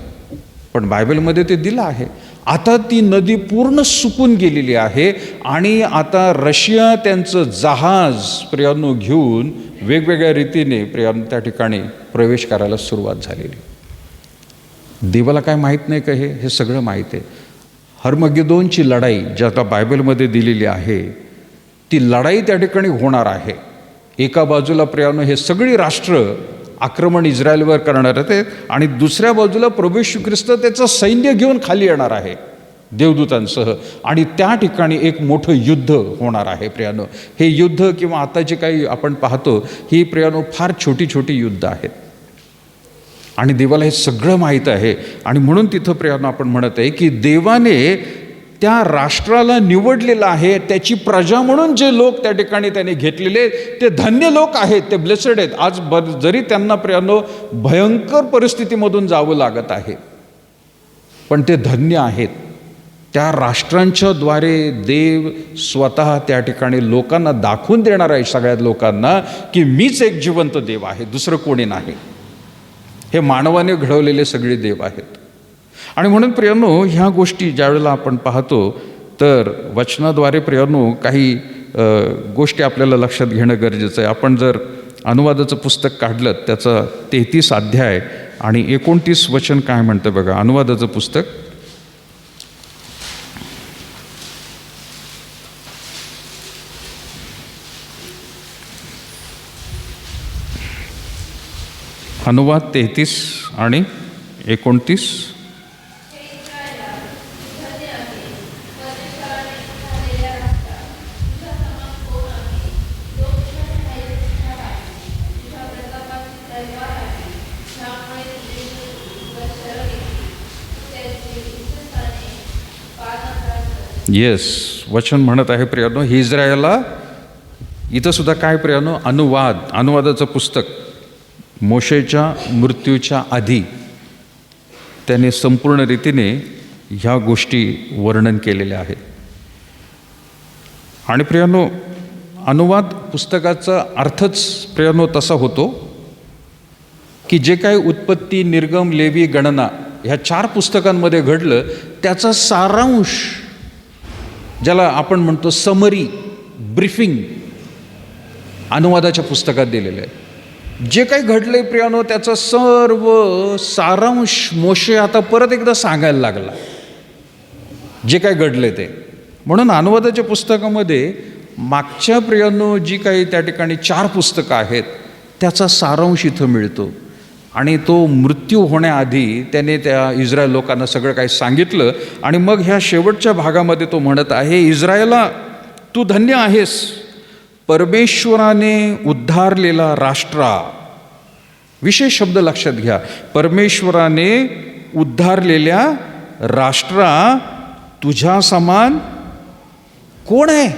पण बायबलमध्ये ते दिलं आहे. आता ती नदी पूर्ण सुकून गेलेली आहे आणि आता रशिया त्यांचं जहाज प्रियांनो घेऊन वेगवेगळ्या रीतीने प्रियांनो त्या ठिकाणी प्रवेश करायला सुरुवात झालेली. देवाला काय माहीत नाही का? हे सगळं माहीत आहे. हर्मगेदोनची लढाई ज्याला बायबलमध्ये दिलेली आहे ती लढाई त्या ठिकाणी होणार आहे. एका बाजूला प्रियांनो हे सगळी राष्ट्र आक्रमण इस्रायलवर करणार आहेत आणि दुसऱ्या बाजूला प्रभू येशू ख्रिस्त त्याचं सैन्य घेऊन खाली येणार आहे देवदूतांसह आणि त्या ठिकाणी एक मोठं युद्ध होणार आहे. प्रियानो हे युद्ध किंवा आता जे काही आपण पाहतो ही प्रियानो फार छोटी छोटी युद्ध आहेत आणि देवाला हे सगळं माहीत आहे आणि म्हणून तिथं प्रियानो आपण म्हणत आहे की देवाने त्या राष्ट्राला निवडलेलं आहे. त्याची प्रजा म्हणून जे लोक त्या ठिकाणी त्याने घेतलेले ते धन्य लोक आहेत, ते ब्लेसेड आहेत. आज जरी त्यांना प्रियानो भयंकर परिस्थितीमधून जावं लागत आहे पण ते धन्य आहेत. त्या राष्ट्रांच्या द्वारे देव स्वतः त्या ठिकाणी लोकांना दाखवून देणार आहे, सगळ्या लोकांना, की मीच एक जिवंत देव आहे, दुसरं कोणी नाही. हे मानवाने घडवलेले सगळे देव आहेत. आणि म्हणून प्रियांनो ह्या गोष्टी ज्यावेळेला आपण पाहतो तर वचनाद्वारे प्रियांनो काही गोष्टी आपल्याला लक्षात घेणं गरजेचं आहे. आपण जर अनुवादाचं पुस्तक काढलं त्याचा 33 अध्याय आणि 29 वचन काय म्हणतं बघा. अनुवादाचं पुस्तक अनुवाद 33 आणि 29. येस, वचन म्हणत आहे प्रियानो, ही इस्रायला इथं सुद्धा काय प्रियानो अनुवादाचं पुस्तक मोशेच्या मृत्यूच्या आधी त्याने संपूर्ण रीतीने ह्या गोष्टी वर्णन केलेल्या आहेत. आणि प्रियानो अनुवाद पुस्तकाचा अर्थच प्रियानो तसा होतो की जे काही उत्पत्ती, निर्गम, लेवी, गणना ह्या 4 पुस्तकांमध्ये घडलं त्याचा सारांश ज्याला आपण म्हणतो समरी, ब्रीफिंग अनुवादाच्या पुस्तकात दिलेलं आहे. जे काही घडलंय प्रियानो त्याचा सर्व सारांश मोशे आता परत एकदा सांगायला लागला, जे काही घडले ते. म्हणून अनुवादाच्या पुस्तकामध्ये मागच्या प्रियानो जी काही त्या ठिकाणी 4 पुस्तकं आहेत त्याचा सारांश इथं मिळतो. आणि तो मृत्यू होण्याआधी त्याने त्या इस्रायल लोकांना सगळं काही सांगितलं. आणि मग ह्या शेवटच्या भागामध्ये तो म्हणत आहे, इस्रायला तू धन्य आहेस, परमेश्वराने उद्धारलेला राष्ट्रा. विशेष शब्द लक्षात घ्या, परमेश्वराने उद्धारलेल्या राष्ट्रा, तुझ्या समान कोण आहे?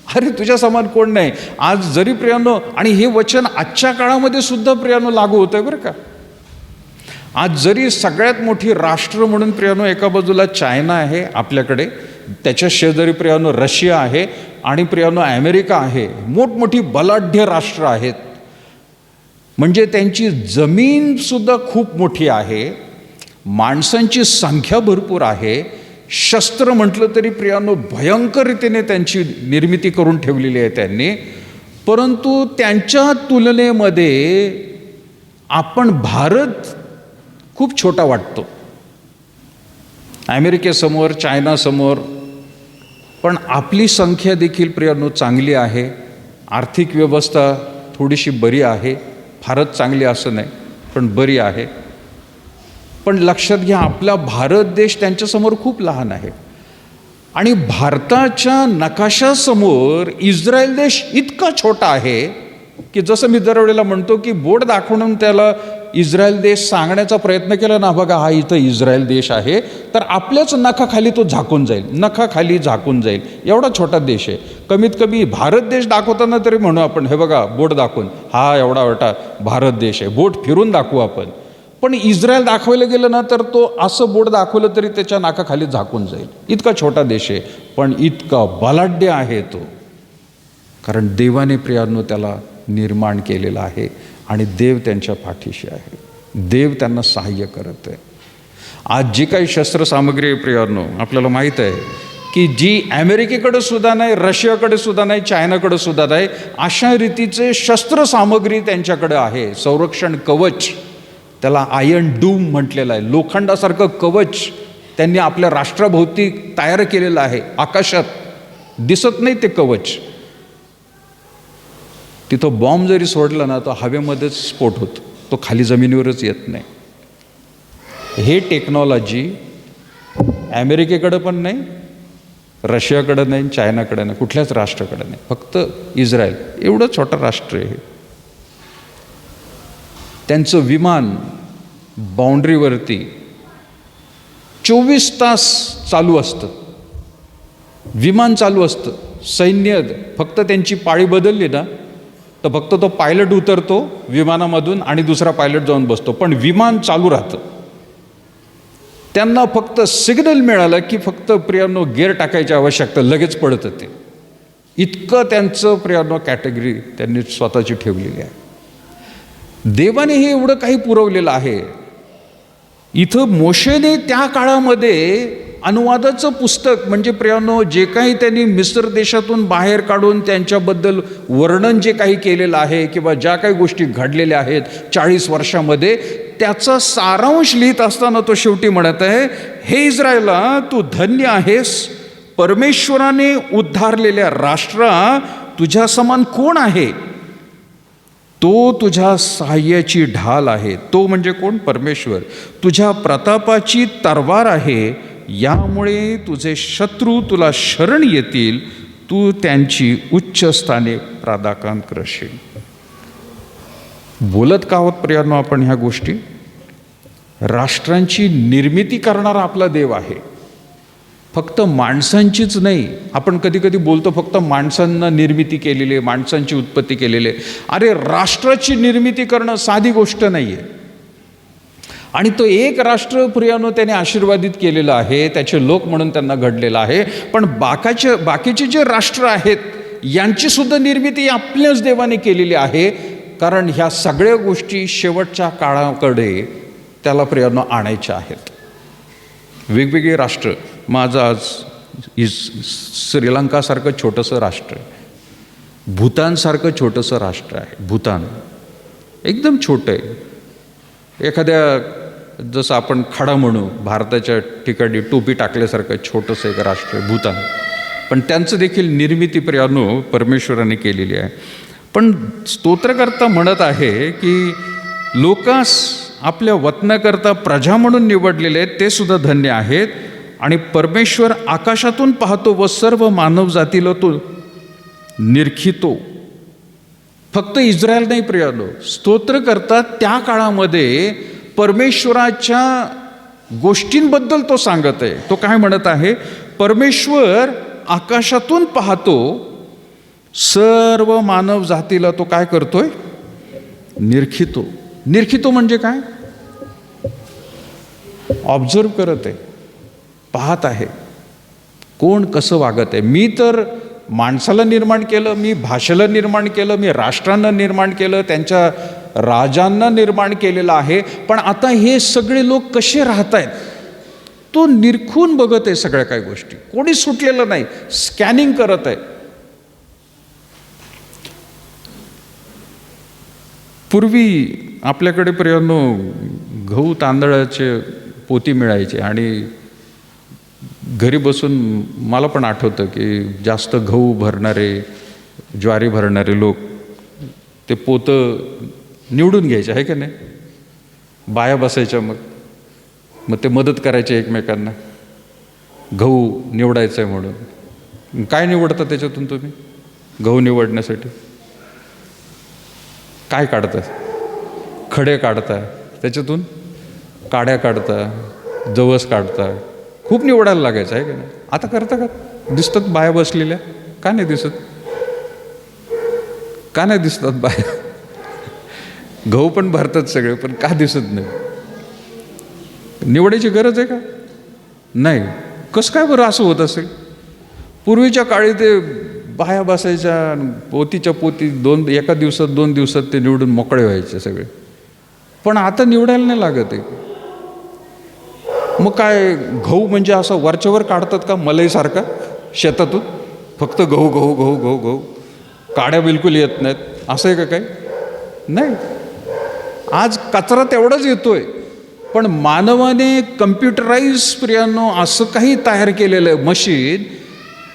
अरे तुझ्या समान कोण नाही. आज जरी प्रियानो, आणि हे वचन आजच्या काळामध्ये सुद्धा प्रियानो लागू होतं आहे बरं का. आज जरी सगळ्यात मोठी राष्ट्र म्हणून प्रियानो एका बाजूला चायना आहे आपल्याकडे, त्याच्या शेजारी प्रियानो रशिया आहे आणि प्रियानो अमेरिका आहे, मोठमोठी बलाढ्य राष्ट्र आहेत. म्हणजे त्यांची जमीनसुद्धा खूप मोठी आहे, माणसांची संख्या भरपूर आहे, शस्त्र म्हटलं तरी प्रियानो भयंकर रीतीने त्यांची निर्मिती करून ठेवलेली आहे त्यांनी. परंतु त्यांच्या तुलनेमध्ये आपण भारत खूप छोटा वाटतो अमेरिकेसमोर, चायनासमोर. पण आपली संख्या देखील प्रियानो चांगली आहे, आर्थिक व्यवस्था थोडीशी बरी आहे, फारच चांगली असं नाही पण बरी आहे. पण लक्षात घ्या, आपला भारत देश त्यांच्यासमोर खूप लहान आहे. आणि भारताच्या नकाशासमोर इस्रायल देश इतका छोटा आहे की जसं मी दरवेळेला म्हणतो की बोट दाखवून त्याला इस्रायल देश सांगण्याचा प्रयत्न केला ना, बघा हा इथं इस्रायल देश आहे, तर आपल्याच नखाखाली तो झाकून जाईल, नखाखाली झाकून जाईल. एवढा छोटा देश आहे. कमीत कमी भारत देश दाखवताना तरी म्हणू आपण, हे बघा बोट दाखवून, हा एवढा मोठा भारत देश आहे, बोट फिरून दाखवू आपण. पण इस्रायल दाखवायला गेलं ना तर तो असं बोट दाखवलं तरी त्याच्या नाकाखाली झाकून जाईल. इतका छोटा देश आहे, पण इतका बलाढ्य आहे तो, कारण देवाने प्रियांनो त्याला निर्माण केलेलं आहे आणि देव त्यांच्या पाठीशी आहे. देव त्यांना सहाय्य करत आहे. आज जी काही शस्त्रसामग्री आहे प्रियांनो, आपल्याला माहीत आहे की जी अमेरिकेकडे सुद्धा नाही, रशियाकडे सुद्धा नाही, चायनाकडे सुद्धा नाही, अशा रीतीचे शस्त्रसामग्री त्यांच्याकडे आहे. संरक्षण कवच, त्याला आयर्न डूम म्हटलेलं आहे. लोखंडासारखं कवच त्यांनी आपल्या राष्ट्राभोवती तयार केलेलं आहे. आकाशात दिसत नाही ते कवच. तिथं बॉम्ब जरी सोडला ना तो हवेमध्येच स्फोट होतो, तो खाली जमिनीवरच येत नाही. हे टेक्नॉलॉजी अमेरिकेकडं पण नाही, रशियाकडं नाही, चायनाकडं नाही, कुठल्याच राष्ट्राकडं नाही, फक्त इस्रायल एवढं छोटं राष्ट्र आहे. त्यांचं विमान बाउंड्रीवरती 24 तास चालू असतं, विमान चालू असतं. सैन्य फक्त त्यांची पाळी बदलली ना तर फक्त तो पायलट उतरतो विमानामधून आणि दुसरा पायलट जाऊन बसतो, पण विमान चालू राहतं. त्यांना फक्त सिग्नल मिळालं की फक्त प्रियांनो गिअर टाकायची आवश्यकता, लगेच पडतं ते. इतकं त्यांचं प्रियांनो कॅटेगरी त्यांनी स्वतःची ठेवलेली आहे. देवाने हे एवढं काही पुरवलेलं आहे. इथं मोशेने त्या काळामध्ये अनुवादाचं पुस्तक म्हणजे प्रियांनो जे काही त्यांनी मिस्र देशातून बाहेर काढून त्यांच्याबद्दल वर्णन जे काही केलेलं आहे किंवा ज्या काही गोष्टी घडलेल्या आहेत 40 वर्षामध्ये, त्याचा सारांश लिहित असताना तो शेवटी म्हणत आहे, हे इस्रायला तू धन्य आहेस, परमेश्वराने उद्धारलेल्या राष्ट्रा तुझ्या समान कोण आहे. तो तुझ्या सहाय्याची ढाल आहे. तो म्हणजे कोण? परमेश्वर. तुझ्या प्रतापाची तरवार आहे, यामुळे तुझे शत्रू तुला शरण येतील, तू त्यांची उच्च स्थाने प्रादाकान करशील. बोलत का आहोत प्रियांनो आपण ह्या गोष्टी? राष्ट्रांची निर्मिती करणारा आपला देव आहे, फक्त माणसांचीच नाही. आपण कधी कधी बोलतो फक्त माणसांना निर्मिती केलेली आहे, माणसांची उत्पत्ती केलेली आहे. अरे राष्ट्राची निर्मिती करणं साधी गोष्ट नाही आहे. आणि तो एक राष्ट्र प्रियांनो त्याने आशीर्वादित केलेलं आहे, त्याचे लोक म्हणून त्यांना घडलेलं आहे. पण बाकीचे जे राष्ट्र आहेत यांची सुद्धा निर्मिती आपल्याच देवाने केलेली आहे, कारण ह्या सगळ्या गोष्टी शेवटच्या काळाकडे त्याला प्रियांनो आणायच्या आहेत. वेगवेगळी राष्ट्र. माझं आज श्रीलंकासारखं छोटंसं राष्ट्र आहे, भूतानसारखं छोटंसं राष्ट्र आहे. भूतान एकदम छोटं आहे. एखाद्या जसं आपण खडा म्हणू, भारताच्या ठिकाणी टोपी टाकल्यासारखं छोटंसं एक राष्ट्र आहे भूतान. पण त्यांचं देखील निर्मिती प्रियांनो परमेश्वराने केलेली आहे. पण स्तोत्रकर्ता म्हणत आहे की लोकास आपल्या वतनाकरता प्रजा म्हणून निवडलेले आहेत, ते सुद्धा धन्य आहेत. आणि परमेश्वर आकाशातून पाहतो व सर्व मानव जातीला तो निरखितो. फक्त इस्रायल नाही प्रियांनो, स्तोत्रकर्ता त्या काळामध्ये परमेश्वराच्या गोष्टींबद्दल तो सांगत आहे. तो काय म्हणत आहे? परमेश्वर आकाशातून पाहतो, सर्व मानव जातीला तो काय करतोय? निरखितो. निरखितो म्हणजे काय? ऑब्झर्व करत आहे, पाहत आहे कोण कसं वागत आहे. मी तर माणसाला निर्माण केलं, मी भाषेला निर्माण केलं, मी राष्ट्रांना निर्माण केलं, त्यांच्या राजांना निर्माण केलेलं आहे. पण आता हे सगळे लोक कसे राहत आहेत तो निरखून बघत आहे. सगळ्या काही गोष्टी कोणी सुटलेलं नाही, स्कॅनिंग करत आहे. पूर्वी आपल्याकडे प्रियांनो गहू तांदळाचे पोती मिळायचे आणि घरी बसून मला पण आठवतं की जास्त गहू भरणारे, ज्वारी भरणारे लोक ते पोतं निवडून घ्यायचे, आहे का नाही? बाया बसायच्या, मग ते मदत करायचे एकमेकांना गहू निवडायचं आहे म्हणून. काय निवडता त्याच्यातून तुम्ही गहू निवडण्यासाठी? काय काढताय? खडे काढताय, त्याच्यातून काड्या काढताय, जवस काढताय. खूप निवडायला लागायचं आहे की नाही? आता करता का? दिसतात बाया बसलेल्या? का नाही दिसत? का नाही दिसतात बाया? गहू पण भरतात सगळे, पण का दिसत नाही? निवडायची गरज आहे का? नाही. कसं काय बरं असं होत असेल? पूर्वीच्या काळी ते बाया बसायच्या, पोतीच्या पोती एका दिवसात 2 दिवसात ते निवडून मोकळे व्हायचे सगळे. पण आता निवडायला नाही लागत आहे. मग काय गहू म्हणजे असं वरच्यावर काढतात का मलईसारखा शेतातून? फक्त गहू गहू गहू गहू गहू, काड्या बिलकुल येत नाहीत, असं आहे का काही? नाही. आज कचरा तेवढाच येतोय, पण मानवाने कम्प्युटराईज प्रियांनो असं काही तयार केलेलं आहे मशीन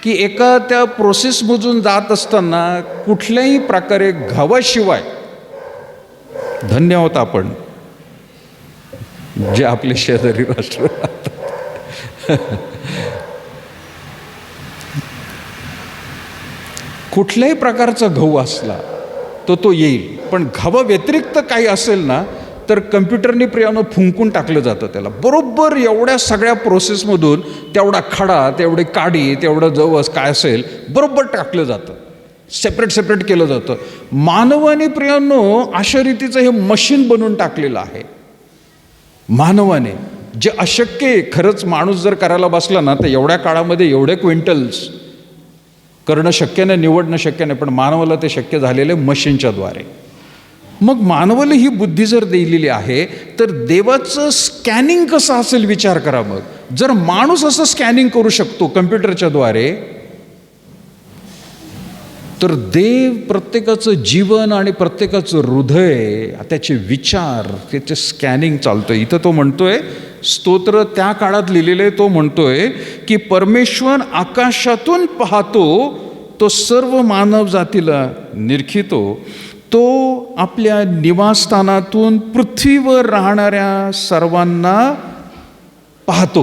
की एका त्या प्रोसेसमधून जात असताना कुठल्याही प्रकारे घावाशिवाय, धन्य आहोत आपण जे आपले शेजारी राष्ट्र कुठल्याही प्रकारचा गहू असला तो येईल, पण गव्हा व्यतिरिक्त काही असेल ना तर कम्प्युटरने प्रियानो फुंकून टाकलं जातं त्याला. बरोबर एवढ्या सगळ्या प्रोसेसमधून तेवढा खडा, तेवढी काडी, तेवढं जवस काय असेल बरोबर टाकलं जातं, सेपरेट केलं जातं. मानवाने प्रियानो अशा रीतीचं हे मशीन बनवून टाकलेलं आहे. मानवाने जे अशक्य आहे, खरंच माणूस जर करायला बसला ना तर एवढ्या काळामध्ये एवढे क्विंटल्स करणं शक्य नाही, निवडणं शक्य नाही, पण मानवाला ते शक्य झालेलं आहे मशीनच्या द्वारे. मग मानवाला ही बुद्धी जर दिलेली आहे तर देवाचं स्कॅनिंग कसं असेल विचार करा. मग जर माणूस असं स्कॅनिंग करू शकतो कम्प्युटरच्या द्वारे, तर देव प्रत्येकाचं जीवन आणि प्रत्येकाचं हृदय, त्याचे विचार, त्याचे स्कॅनिंग चालतं. इथं तो म्हणतोय, स्तोत्र त्या काळात लिहिलेलं आहे, तो म्हणतोय की परमेश्वर आकाशातून पाहतो, तो सर्व मानव जातीला निरखितो, तो आपल्या निवासस्थानातून पृथ्वीवर राहणाऱ्या सर्वांना पाहतो.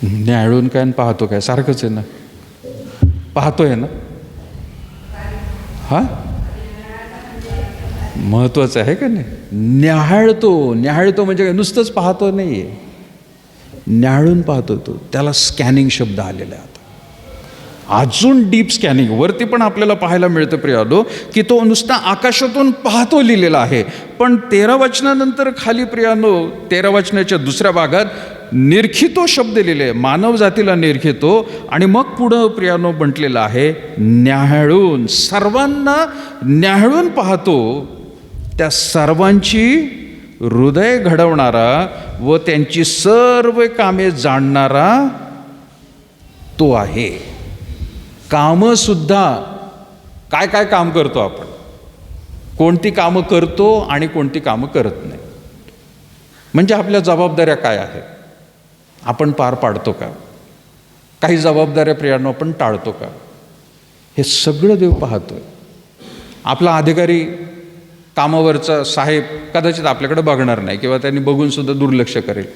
न्याहाळून काय पाहतो काय सारखंच आहे ना, पाहतोय ना. हा महत्वाचं आहे का नाही? न्याहाळतो म्हणजे काय नुसतंच पाहतो नाही आहे, न्याहाळून पाहतो तो. त्याला स्कॅनिंग शब्द आलेला आहे. आता अजून डीप स्कॅनिंग वरती पण आपल्याला पाहायला मिळतं प्रियानो की तो नुसता आकाशातून पाहतो लिहिलेला आहे, पण 13 वचनानंतर खाली प्रियानो 13 वचनाच्या दुसऱ्या भागात निरखितो शब्द लिहिले आहे, मानव जातीला निरखितो. आणि मग पुढं प्रियानो म्हटलेलं आहे न्याहाळून, सर्वांना न्याहाळून पाहतो, त्या सर्वांची हृदय घडवणारा व त्यांची सर्व कामे जाणणारा तो आहे. कामं सुद्धा काय काय काम करतो आपण, कोणती कामं करतो आणि कोणती कामं करत नाही, म्हणजे आपल्या जबाबदाऱ्या काय आहेत, आपण पार पाडतो का, काही जबाबदाऱ्या प्रियानो आपण टाळतो का, हे सगळं देव पाहतोय. आपला अधिकारी, कामावरचा साहेब कदाचित आपल्याकडे बघणार नाही किंवा त्यांनी बघून सुद्धा दुर्लक्ष करेल,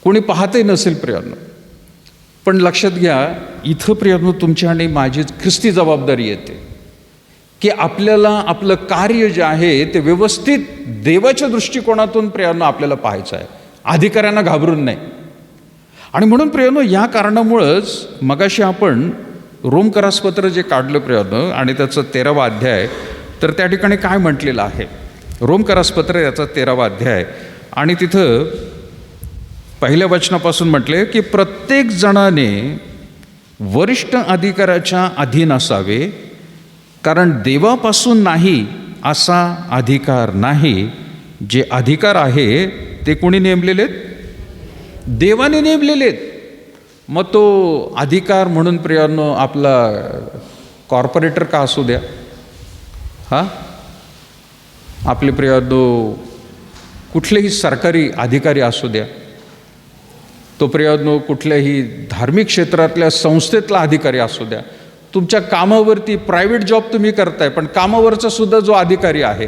कोणी पाहतही नसेल प्रियानो. पण लक्षात घ्या, इथं प्रियानो तुमची आणि माझी ख्रिस्ती जबाबदारी येते की आपल्याला आपलं कार्य जे आहे ते व्यवस्थित देवाच्या दृष्टिकोनातून प्रियानो आपल्याला पाहायचं आहे, अधिकाऱ्यांना घाबरून नाही. आणि म्हणून प्रियानो या कारणामुळंच मगाशी आपण रोमकरासपत्र जे काढलं प्रियानो आणि त्याचं 13वा अध्याय, तर त्या ठिकाणी काय म्हटलेलं आहे, रोमकरासपत्र याचा 13वा अध्याय आणि तिथं पहिल्या वचनापासून म्हटले की प्रत्येक जणाने वरिष्ठ अधिकाऱ्याच्या अधीन असावे, कारण देवापासून नाही असा अधिकार नाही. जे अधिकार आहे ते कोणी नेमलेले? देवाने नेमलेले. मग तो अधिकार म्हणून प्रियानो आपला कॉर्पोरेटर का असू द्या, हा आपले प्रियानो कुठलेही सरकारी अधिकारी असू द्या, तो प्रियानो कुठल्याही धार्मिक क्षेत्रातल्या संस्थेतला अधिकारी असू द्या, तुमच्या कामावरती प्रायव्हेट जॉब तुम्ही करताय, पण कामावरचा सुद्धा जो अधिकारी आहे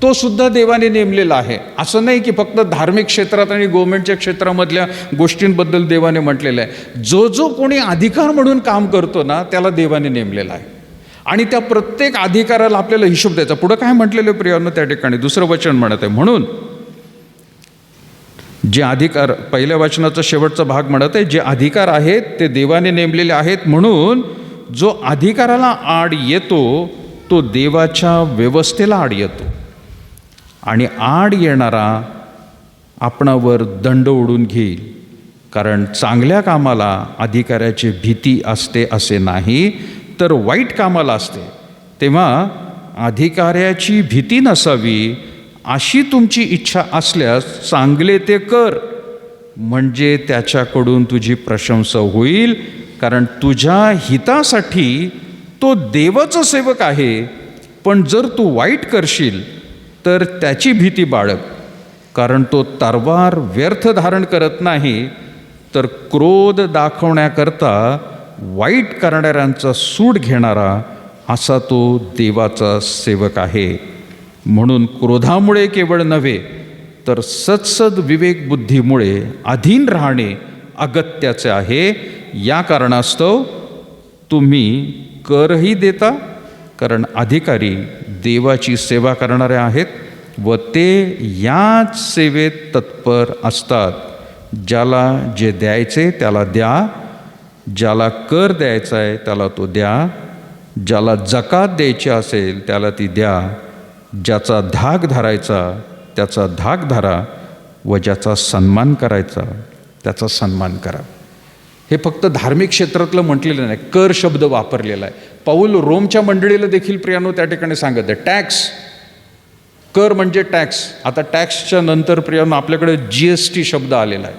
तो सुद्धा देवाने नेमलेला आहे. असं नाही की फक्त धार्मिक क्षेत्रात आणि गव्हर्नमेंटच्या क्षेत्रामधल्या गोष्टींबद्दल देवाने म्हटलेलं आहे. जो कोणी अधिकार म्हणून काम करतो ना त्याला देवाने नेमलेला आहे. आणि त्या प्रत्येक अधिकाराला आपल्याला हिशोब द्यायचा. पुढं काय म्हटलेलं प्रियांनो त्या ठिकाणी दुसरं वचन म्हणत आहे, म्हणून जे अधिकार, पहिल्या वचनाचा शेवटचा भाग म्हणत आहे, जे अधिकार आहेत ते देवाने नेमलेले आहेत, म्हणून जो अधिकाराला आड येतो तो देवाच्या व्यवस्थेला आड येतो आणि आड येणारा आपणावर दंड ओढून घेईल. कारण चांगल्या कामाला अधिकाऱ्याची भीती असते असे नाही, तर वाईट कामाला असते. तेव्हा अधिकाऱ्याची भीती नसावी अशी तुमची इच्छा असल्यास चांगले ते कर, म्हणजे त्याच्याकडून तुझी प्रशंसा होईल. कारण तुझ्या हितासाठी तो देवाचा सेवक आहे. पण जर तू वाईट करशील तर त्याची भीती बाळग, कारण तो तलवार व्यर्थ धारण करत नाही, तर क्रोध दाखवण्याकरता वाईट करणाऱ्यांचा सूड घेणारा असा तो देवाचा सेवक आहे. म्हणून क्रोधामुळे केवळ नव्हे तर सत्सद विवेक बुद्धीमुळे अधीन राहणे अगत्याचे आहे. या कारणास्तव तुम्ही करही देता, कारण अधिकारी देवाची सेवा करणारे आहेत व ते याच सेवेत तत्पर असतात. ज्याला जे द्यायचे त्याला द्या, ज्याला कर द्यायचा आहे त्याला तो द्या, ज्याला जकात द्यायची असेल त्याला ती द्या, ज्याचा धाक धरायचा त्याचा धाक धरा व ज्याचा सन्मान करायचा त्याचा सन्मान करा. हे फक्त धार्मिक क्षेत्रातलं म्हटलेलं नाही, कर शब्द वापरलेला आहे. पौल रोमच्या मंडळीला देखील प्रियांनो त्या ठिकाणी सांगत आहे, टॅक्स, कर म्हणजे टॅक्स. आता टॅक्सच्या नंतर प्रियांनो आपल्याकडे GST शब्द आलेला आहे.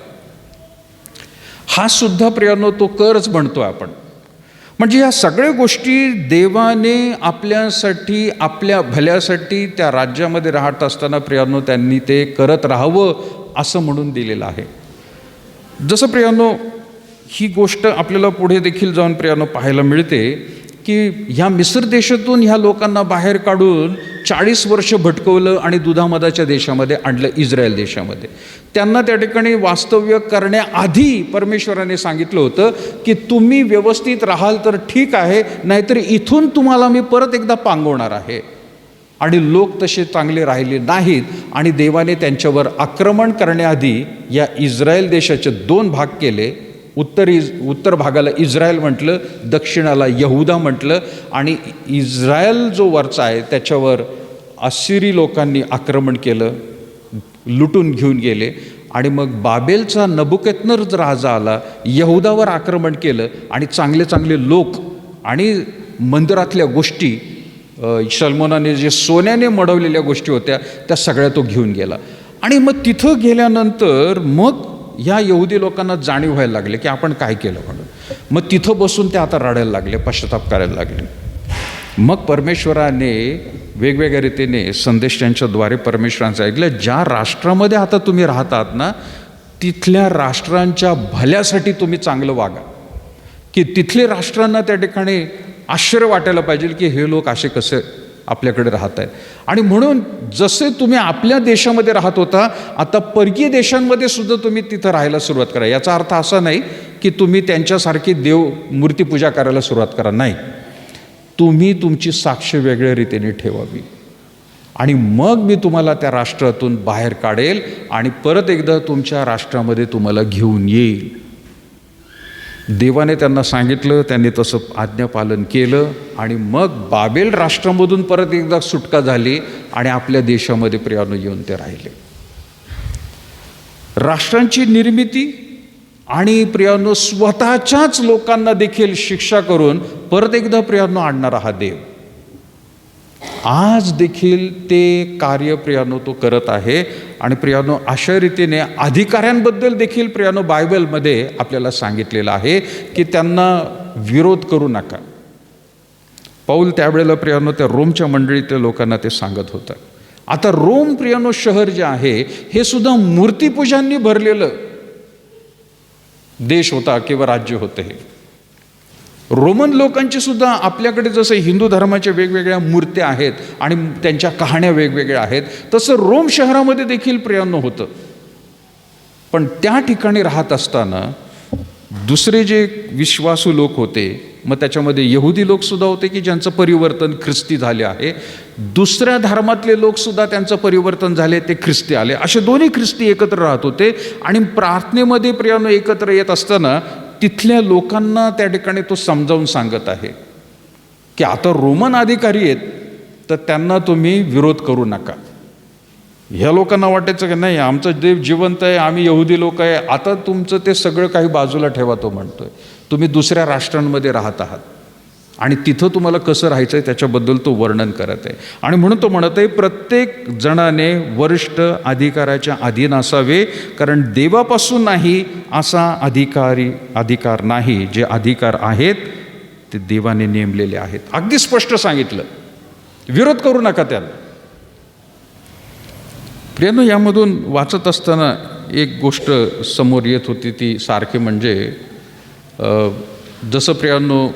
हा सुद्धा प्रियांनो तो करच म्हणतो आपण. म्हणजे या सगळ्या गोष्टी देवाने आपल्यासाठी, आपल्या भल्यासाठी त्या राज्यामध्ये राहत असताना प्रियांनो त्यांनी ते करत राहावं असं म्हणून दिलेलं आहे. जसं प्रियांनो ही गोष्ट आपल्याला पुढे देखील जाऊन प्रियांनो पाहायला मिळते की ह्या मिस्र देशातून ह्या लोकांना बाहेर काढून 40 वर्ष भटकवलं आणि दुधामधाच्या देशामध्ये आणलं, इस्रायल देशामध्ये. त्यांना त्या ठिकाणी वास्तव्य करण्याआधी परमेश्वराने सांगितलं होतं की तुम्ही व्यवस्थित राहाल तर ठीक आहे, नाहीतर इथून तुम्हाला मी परत एकदा पांगवणार आहे. आणि लोक तसे चांगले राहिले नाहीत आणि देवाने त्यांच्यावर आक्रमण करण्याआधी या इस्रायल देशाचे 2 भाग केले. उत्तर भागाला इस्रायल म्हटलं, दक्षिणाला यहुदा म्हटलं. आणि इस्रायल जो वरचा आहे त्याच्यावर असिरी लोकांनी आक्रमण केलं, लुटून घेऊन गेले. आणि मग बाबेलचा नबुकदनेस्सर जो राजा आला, यहुदावर आक्रमण केलं आणि चांगले चांगले लोक आणि मंदिरातल्या गोष्टी, सलमोनाने जे सोन्याने मढवलेल्या गोष्टी होत्या त्या सगळ्या तो घेऊन गेला. आणि मग तिथं गेल्यानंतर मग ह्या यहुदी लोकांना जाणीव व्हायला लागले की आपण काय केलं म्हणून. मग तिथं बसून ते आता रडायला लागले, पश्चाताप करायला लागले. मग परमेश्वराने वेगवेगळ्या रीतीने संदेश त्यांच्याद्वारे परमेश्वरांचं ऐकलं, ज्या राष्ट्रामध्ये आता तुम्ही राहतात ना तिथल्या राष्ट्रांच्या भल्यासाठी तुम्ही चांगलं वागा, की तिथले राष्ट्रांना त्या ठिकाणी आश्चर्य वाटायला पाहिजे की हे लोक असे कसे आपल्याकडे राहत आहेत. आणि म्हणून जसे तुम्ही आपल्या देशामध्ये राहत होता, आता परकीय देशांमध्ये सुद्धा तुम्ही तिथं राहायला सुरुवात करा. याचा अर्थ असा नाही की तुम्ही त्यांच्यासारखी देव मूर्तीपूजा करायला सुरुवात करा, नाही. तुम्ही तुमची साक्ष वेगळ्या रीतीने ठेवावी आणि मग मी तुम्हाला त्या राष्ट्रातून बाहेर काढेल आणि परत एकदा तुमच्या राष्ट्रामध्ये तुम्हाला घेऊन येईल. देवाने त्यांना सांगितलं, त्यांनी तसं आज्ञापालन केलं आणि मग बाबेल राष्ट्रामधून परत एकदा सुटका झाली आणि आपल्या देशामध्ये प्रियांनो येऊन ते राहिले. राष्ट्रांची निर्मिती आणि प्रियांनो स्वतःच्याच लोकांना देखील शिक्षा करून परत एकदा प्रियांनो आणणारा हा देव आज देखील ते कार्य प्रियांनो तो करत आहे. आणि प्रियांनो अशा रीतीने अधिकाऱ्यांबद्दल देखील प्रियांनो बायबलमध्ये आपल्याला सांगितलेलं आहे की त्यांना विरोध करू नका. पौल त्यावेळेला प्रियांनो त्या रोमच्या मंडळीतल्या लोकांना ते सांगत होतं. आता रोम प्रियांनो शहर जे आहे हे सुद्धा मूर्तीपूजांनी भरलेलं देश होता किंवा राज्य होतं. हे रोमन लोकांची सुद्धा आपल्याकडे जसं हिंदू धर्माच्या वेगवेगळ्या मूर्त्या आहेत आणि त्यांच्या कहाण्या वेगवेगळ्या आहेत, तसं रोम शहरामध्ये देखील प्रियांनो होतं. पण त्या ठिकाणी राहत असताना दुसरे जे विश्वासू लोक होते, मग त्याच्यामध्ये यहुदी लोकसुद्धा होते की ज्यांचं परिवर्तन ख्रिस्ती झाले आहे, दुसऱ्या धर्मातले लोकसुद्धा त्यांचं परिवर्तन झाले, ते ख्रिस्ती आले. असे दोन्ही ख्रिस्ती एकत्र राहत होते. आणि प्रार्थनेमध्ये प्रियानो एकत्र येत असताना तिथल्या लोकांना त्या ठिकाणी तो समजावून सांगत आहे की आता रोमन अधिकारी आहेत, तर त्यांना तुम्ही विरोध करू नका. ह्या लोकांना वाटायचं की नाही, आमचं देव जिवंत आहे, आम्ही यहुदी लोक आहे, आता तुमचं ते सगळं काही बाजूला ठेवा. तो म्हणतोय तुम्ही दुसऱ्या राष्ट्रांमध्ये राहत आहात आणि तिथं तुम्हाला कसं राहायचं आहे त्याच्याबद्दल तो वर्णन करत आहे. आणि म्हणून तो म्हणत आहे प्रत्येक जणाने वरिष्ठ अधिकाराच्या अधीन असावे, कारण देवापासून नाही असा अधिकार नाही. जे अधिकार आहेत ते देवाने नेमलेले आहेत. अगदी स्पष्ट सांगितलं, विरोध करू नका त्याला. प्रियानो, यामधून वाचत असताना एक गोष्ट समोर येत होती, ती सारखी म्हणजे जसं प्रियानो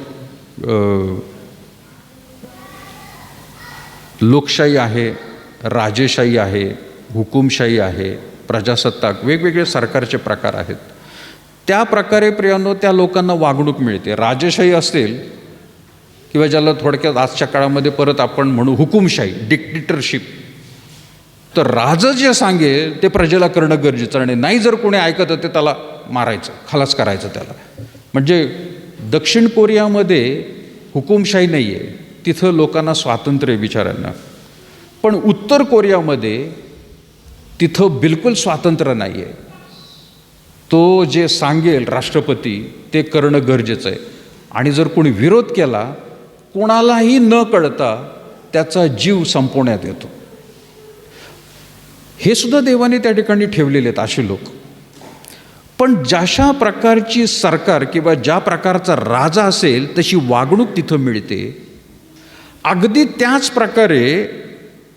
लोकशाही आहे, राजेशाही आहे, हुकुमशाही आहे, प्रजासत्ताक, वेगवेगळे सरकारचे प्रकार आहेत. त्या प्रकारे प्रियानो त्या लोकांना वागणूक मिळते. राजेशाही असेल किंवा ज्याला थोडक्यात आजच्या काळामध्ये परत आपण म्हणू हुकुमशाही, डिक्टेटरशिप, तर राजा जे सांगेल ते प्रजेला करणं गरजेचं, आणि नाही जर कोणी ऐकत ते त्याला मारायचं, खलास करायचं त्याला. म्हणजे दक्षिण कोरियामध्ये हुकुमशाही नाही आहे, तिथं लोकांना स्वातंत्र्य आहे बिचाऱ्यांना. पण उत्तर कोरियामध्ये तिथं बिलकुल स्वातंत्र्य नाही आहे. तो जे सांगेल राष्ट्रपती ते करणं गरजेचं आहे. आणि जर कोणी विरोध केला, कोणालाही न कळता त्याचा जीव संपवण्यात येतो. हे सुद्धा देवाने त्या ठिकाणी ठेवलेले आहेत असे लोक. पण जशा प्रकारची सरकार किंवा ज्या प्रकारचा राजा असेल तशी वागणूक तिथं मिळते. अगदी त्याच प्रकारे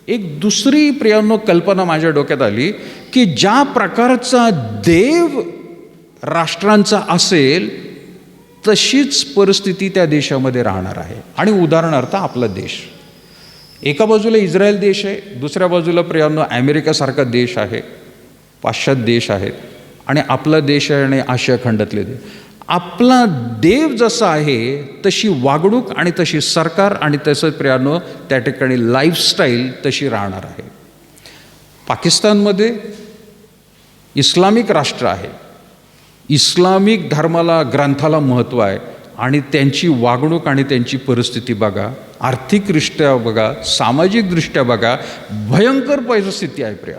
एक दुसरी प्रियानो कल्पना माझ्या डोक्यात आली की ज्या प्रकारचा देव राष्ट्रांचा असेल तशीच परिस्थिती त्या देशामध्ये राहणार आहे. आणि उदाहरणार्थ आपला देश, एका बाजूला इस्रायल देश आहे, दुसऱ्या बाजूला प्रियानो अमेरिकासारखा देश आहे, पाश्चात्य देश आहेत, आणि आपला देश आहे आणि आशिया खंडातले देश. आपला देव जसा आहे तशी वागणूक आणि तशी सरकार आणि तसं प्रियानो त्या ठिकाणी लाईफस्टाईल तशी राहणार आहे. पाकिस्तानमध्ये इस्लामिक राष्ट्र आहे, इस्लामिक धर्माला, ग्रंथाला महत्त्व आहे, आणि त्यांची वागणूक आणि त्यांची परिस्थिती बघा, आर्थिकदृष्ट्या बघा, सामाजिकदृष्ट्या बघा, भयंकर परिस्थिती आहे प्रिया.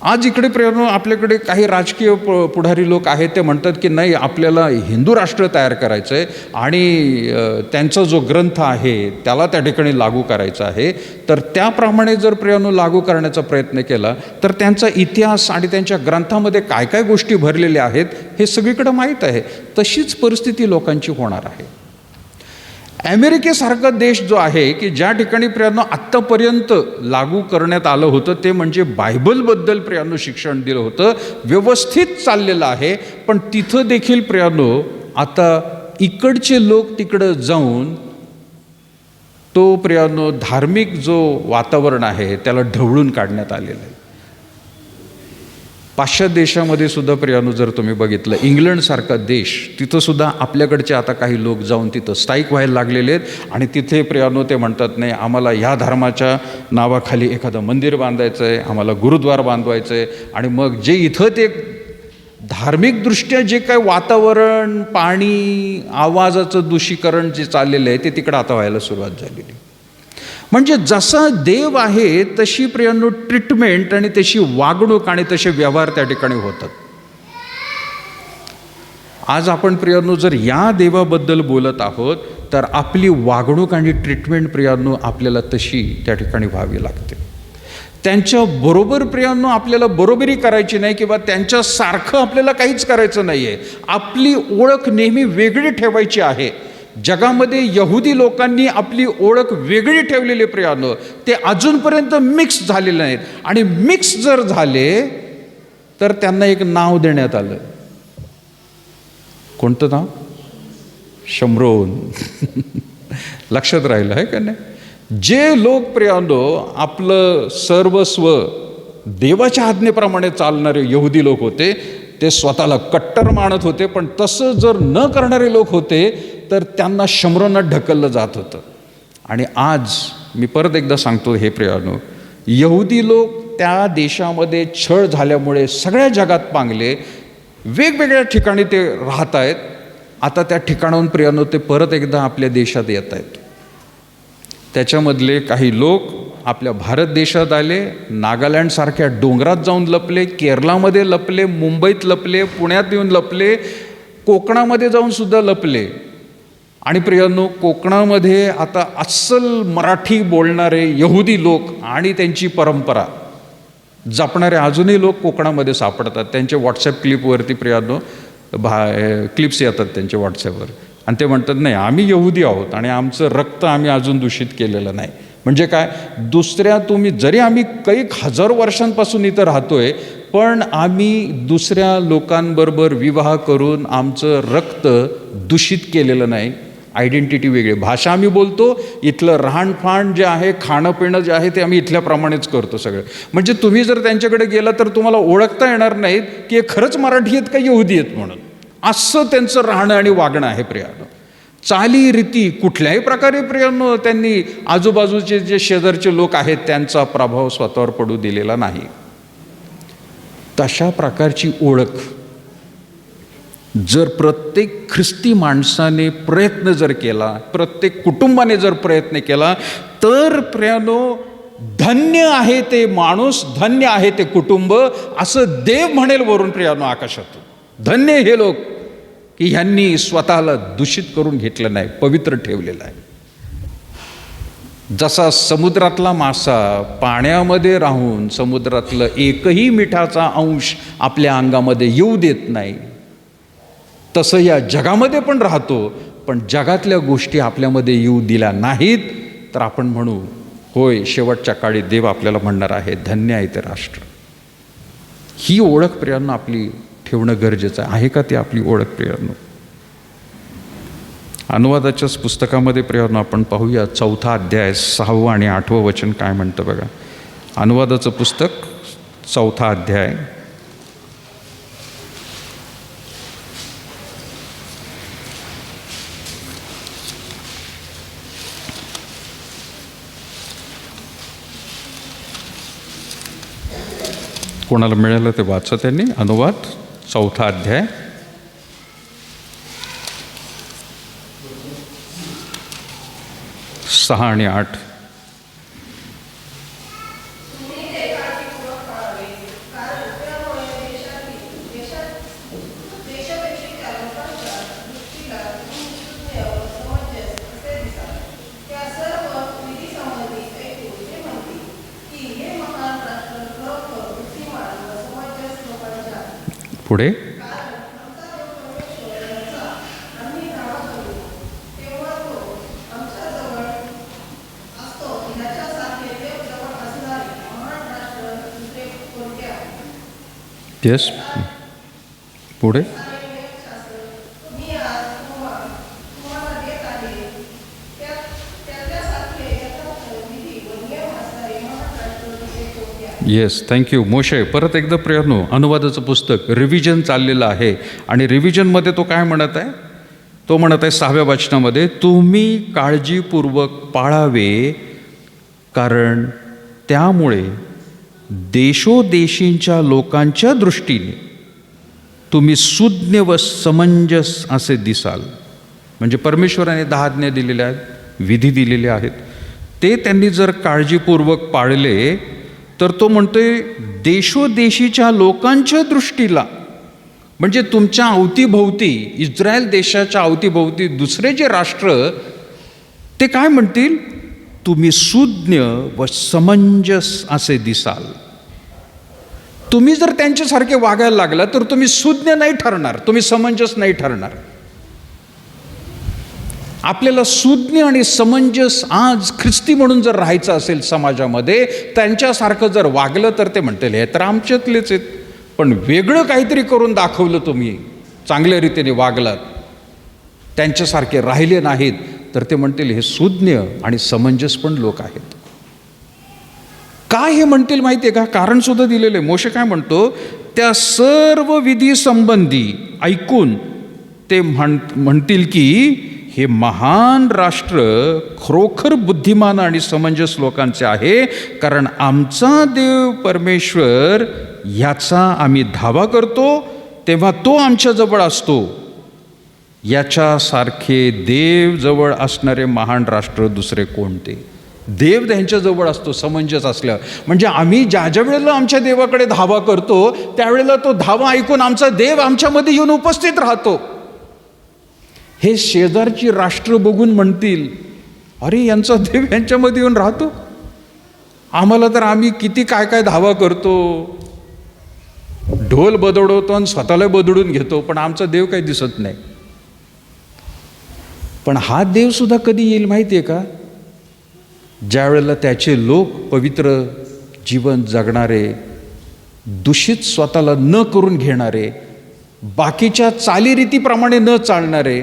आज इकडे प्रियानो आपल्याकडे काही राजकीय पुढारी लोक आहेत, ते म्हणतात की नाही, आपल्याला हिंदू राष्ट्र तयार करायचं आहे आणि त्यांचा जो ग्रंथ आहे त्याला त्या ठिकाणी लागू करायचा आहे. तर त्याप्रमाणे जर प्रियानो लागू करण्याचा प्रयत्न केला तर त्यांचा इतिहास आणि त्यांच्या ग्रंथामध्ये काय काय गोष्टी भरलेल्या आहेत हे सगळीकडे माहीत आहे. तशीच परिस्थिती लोकांची होणार आहे. अमेरिकेसारखा देश जो आहे की ज्या ठिकाणी प्रियानो आत्तापर्यंत लागू करण्यात आलं होतं ते म्हणजे बायबलबद्दल प्रियानो शिक्षण दिलं होतं, व्यवस्थित चाललेलं आहे. पण तिथं देखील प्रियानो आता इकडचे लोक तिकडं जाऊन तो प्रियानो धार्मिक जो वातावरण आहे त्याला ढवळून काढण्यात आलेलं आहे. पाश्चात्य देशामध्ये सुद्धा प्रियानो जर तुम्ही बघितलं, इंग्लंडसारखा देश, तिथं सुद्धा आपल्याकडचे आता काही लोक जाऊन तिथं स्थायिक व्हायला लागलेले आहेत. आणि तिथे प्रियानो ते म्हणतात नाही, आम्हाला ह्या धर्माच्या नावाखाली एखादं मंदिर बांधायचं आहे, आम्हाला गुरुद्वार बांधवायचं आहे. आणि मग जे इथं ते धार्मिकदृष्ट्या जे काय वातावरण, पाणी, आवाजाचं दूषीकरण जे चाललेलं आहे ते तिकडं आता व्हायला सुरुवात झालेली. म्हणजे जसा देव आहे तशी प्रियानो ट्रीटमेंट आणि तशी वागणूक आणि तसे व्यवहार त्या ठिकाणी होतात. आज आपण प्रियानो जर या देवाबद्दल बोलत आहोत तर आपली वागणूक आणि ट्रीटमेंट प्रियानो आपल्याला तशी त्या ठिकाणी व्हावी लागते. त्यांच्या बरोबर प्रियानो आपल्याला बरोबरी करायची नाही किंवा त्यांच्यासारखं आपल्याला काहीच करायचं नाही आहे. आपली ओळख नेहमी वेगळी ठेवायची आहे. जगामध्ये यहुदी लोकांनी आपली ओळख वेगळी ठेवलेली प्रियानो, ते अजूनपर्यंत मिक्स झालेले नाहीत. आणि मिक्स जर झाले तर त्यांना एक नाव देण्यात आलं. कोणतं नाव? शमरोन. लक्षात राहिलं आहे का नाही? जे लोक प्रियानो आपलं सर्वस्व देवाच्या आज्ञेप्रमाणे चालणारे यहुदी लोक होते, ते स्वतःला कट्टर मानत होते, पण तसं जर न करणारे लोक होते तर त्यांना शंभरांना ढकललं जात होतं. आणि आज मी परत एकदा सांगतो हे प्रियानो, यहुदी लोक त्या देशामध्ये छळ झाल्यामुळे सगळ्या जगात पांगले, वेगवेगळ्या ठिकाणी ते राहत आहेत. आता त्या ठिकाणाहून प्रियानो ते परत एकदा आपल्या देशात येत आहेत. त्याच्यामधले काही लोक आपल्या भारत देशात आले, नागालँडसारख्या डोंगरात जाऊन लपले, केरळामध्ये लपले, मुंबईत लपले, पुण्यात येऊन लपले, कोकणामध्ये जाऊन सुद्धा लपले. आणि प्रियांनो, कोकणामध्ये आता अस्सल मराठी बोलणारे यहुदी लोक आणि त्यांची परंपरा जपणारे अजूनही लोक कोकणामध्ये सापडतात. त्यांचे व्हॉट्सॲप क्लिपवरती प्रियांनो क्लिप्स येतात त्यांचे व्हॉट्सॲपवर, आणि ते म्हणतात नाही आम्ही यहुदी आहोत आणि आमचं रक्त आम्ही अजून दूषित केलेलं नाही. म्हणजे काय, दुसऱ्या तुम्ही जरी आम्ही कैक हजारो वर्षांपासून इथं राहतोय, पण आम्ही दुसऱ्या लोकांबरोबर विवाह करून आमचं रक्त दूषित केलेलं नाही. आयडेंटिटी वेगळी, भाषा आम्ही बोलतो, इथलं राहणफाण जे आहे, खाणं पिणं जे आहे ते आम्ही इथल्याप्रमाणेच करतो सगळं. म्हणजे तुम्ही जर त्यांच्याकडे गेला तर तुम्हाला ओळखता येणार नाहीत की हे खरंच मराठी आहेत का यहुदी आहेत म्हणून. असं त्यांचं राहणं आणि वागणं आहे प्रियानो. चाली रीती कुठल्याही प्रकारे प्रियानो त्यांनी आजूबाजूचे जे शेजारचे लोक आहेत त्यांचा प्रभाव स्वतःवर पडू दिलेला नाही. तशा प्रकारची ओळख जर प्रत्येक ख्रिस्ती माणसाने प्रयत्न जर केला, प्रत्येक कुटुंबाने जर प्रयत्न केला, तर प्रियानो धन्य आहे ते माणूस, धन्य आहे ते कुटुंब, असं देव म्हणेल वरून प्रियानो आकाशातून. धन्य हे लोक की ह्यांनी स्वतःला दूषित करून घेतलं नाही, पवित्र ठेवलेलं आहे. जसा समुद्रातला मासा पाण्यामध्ये राहून समुद्रातलं एकही मिठाचा अंश आपल्या अंगामध्ये येऊ देत नाही, तसं या जगामध्ये पण राहतो, पण जगातल्या गोष्टी आपल्यामध्ये येऊ दिल्या नाहीत, तर आपण म्हणू होय शेवटच्या काळी देव आपल्याला म्हणणार आहे धन्य आहे ते राष्ट्र. ही ओळख प्रियांनो आपली ठेवणं गरजेचं आहे का ती आपली ओळख प्रियांनो? अनुवादाच्याच पुस्तकामध्ये प्रियांनो आपण पाहूया 4था अध्याय 6वं आणि 8वं वचन काय म्हणतं बघा. अनुवादाचं पुस्तक 4था अध्याय 'कोणाला मिळालं ते वाचा त्यांनी. अनुवाद 4था अध्याय 6 आणि 8. पुढे येस, पुढे येस, थँक्यू मोशे. परत एकदा प्रियांनो, अनुवादाचं पुस्तक रिव्हिजन चाललेलं आहे आणि रिव्हिजनमध्ये तो काय म्हणत आहे? तो म्हणत आहे 6व्या वचनामध्ये, तुम्ही काळजीपूर्वक पाळावे, कारण त्यामुळे देशोदेशींच्या लोकांच्या दृष्टीने तुम्ही सुज्ञ व समंजस असे दिसाल. म्हणजे परमेश्वराने 10 आज्ञा दिलेल्या आहेत, विधी दिलेले आहेत, ते त्यांनी जर काळजीपूर्वक पाळले तर तो म्हणतोय देशोदेशीच्या लोकांच्या दृष्टीला, म्हणजे तुमच्या अवतीभोवती, इस्रायल देशाच्या अवतीभोवती दुसरे जे राष्ट्र, ते काय म्हणतील? तुम्ही सुज्ञ व समंजस असे दिसाल. तुम्ही जर त्यांच्यासारखे वागायला लागला तर तुम्ही सुज्ञ नाही ठरणार, तुम्ही समंजस नाही ठरणार. आपल्याला सुज्ञ आणि समंजस आज ख्रिस्ती म्हणून जर राहायचं असेल समाजामध्ये, त्यांच्यासारखं जर वागलं तर ते म्हणतील हे तर आमच्यातलेच आहेत, पण वेगळं काहीतरी करून दाखवलं, तुम्ही चांगल्या रीतीने वागलात, त्यांच्यासारखे राहिले नाहीत, तर ते म्हणतील हे सुज्ञ आणि समंजस पण लोक आहेत. काय हे म्हणतील माहिती आहे का? कारण सुद्धा दिलेलं आहे. मोशे काय म्हणतो? त्या सर्व विधी संबंधी ऐकून ते म्हणतील की हे महान राष्ट्र खरोखर बुद्धिमान आणि समंजस लोकांचे आहे, कारण आमचा देव परमेश्वर ह्याचा आम्ही धावा करतो तेव्हा तो आमच्याजवळ असतो. याच्यासारखे देव जवळ असणारे महान राष्ट्र दुसरे कोणते? देव त्यांच्याजवळ असतो समंजस असल्या, म्हणजे आम्ही ज्या ज्या वेळेला आमच्या देवाकडे धावा करतो त्यावेळेला तो धावा ऐकून आमचा देव आमच्यामध्ये येऊन उपस्थित राहतो. हे शेजारची राष्ट्र बघून म्हणतील, अरे यांचा देव यांच्यामध्ये येऊन राहतो. आम्हाला तर आम्ही किती काय काय धावा करतो, ढोल बदडवतो आणि स्वतःला बदडून घेतो, पण आमचा देव काही दिसत नाही. पण हा देव सुद्धा कधी येईल माहिती आहे का? ज्या वेळेला त्याचे लोक पवित्र जीवन जगणारे, दूषित स्वतःला न करून घेणारे, बाकीच्या चालीरीतीप्रमाणे न चालणारे,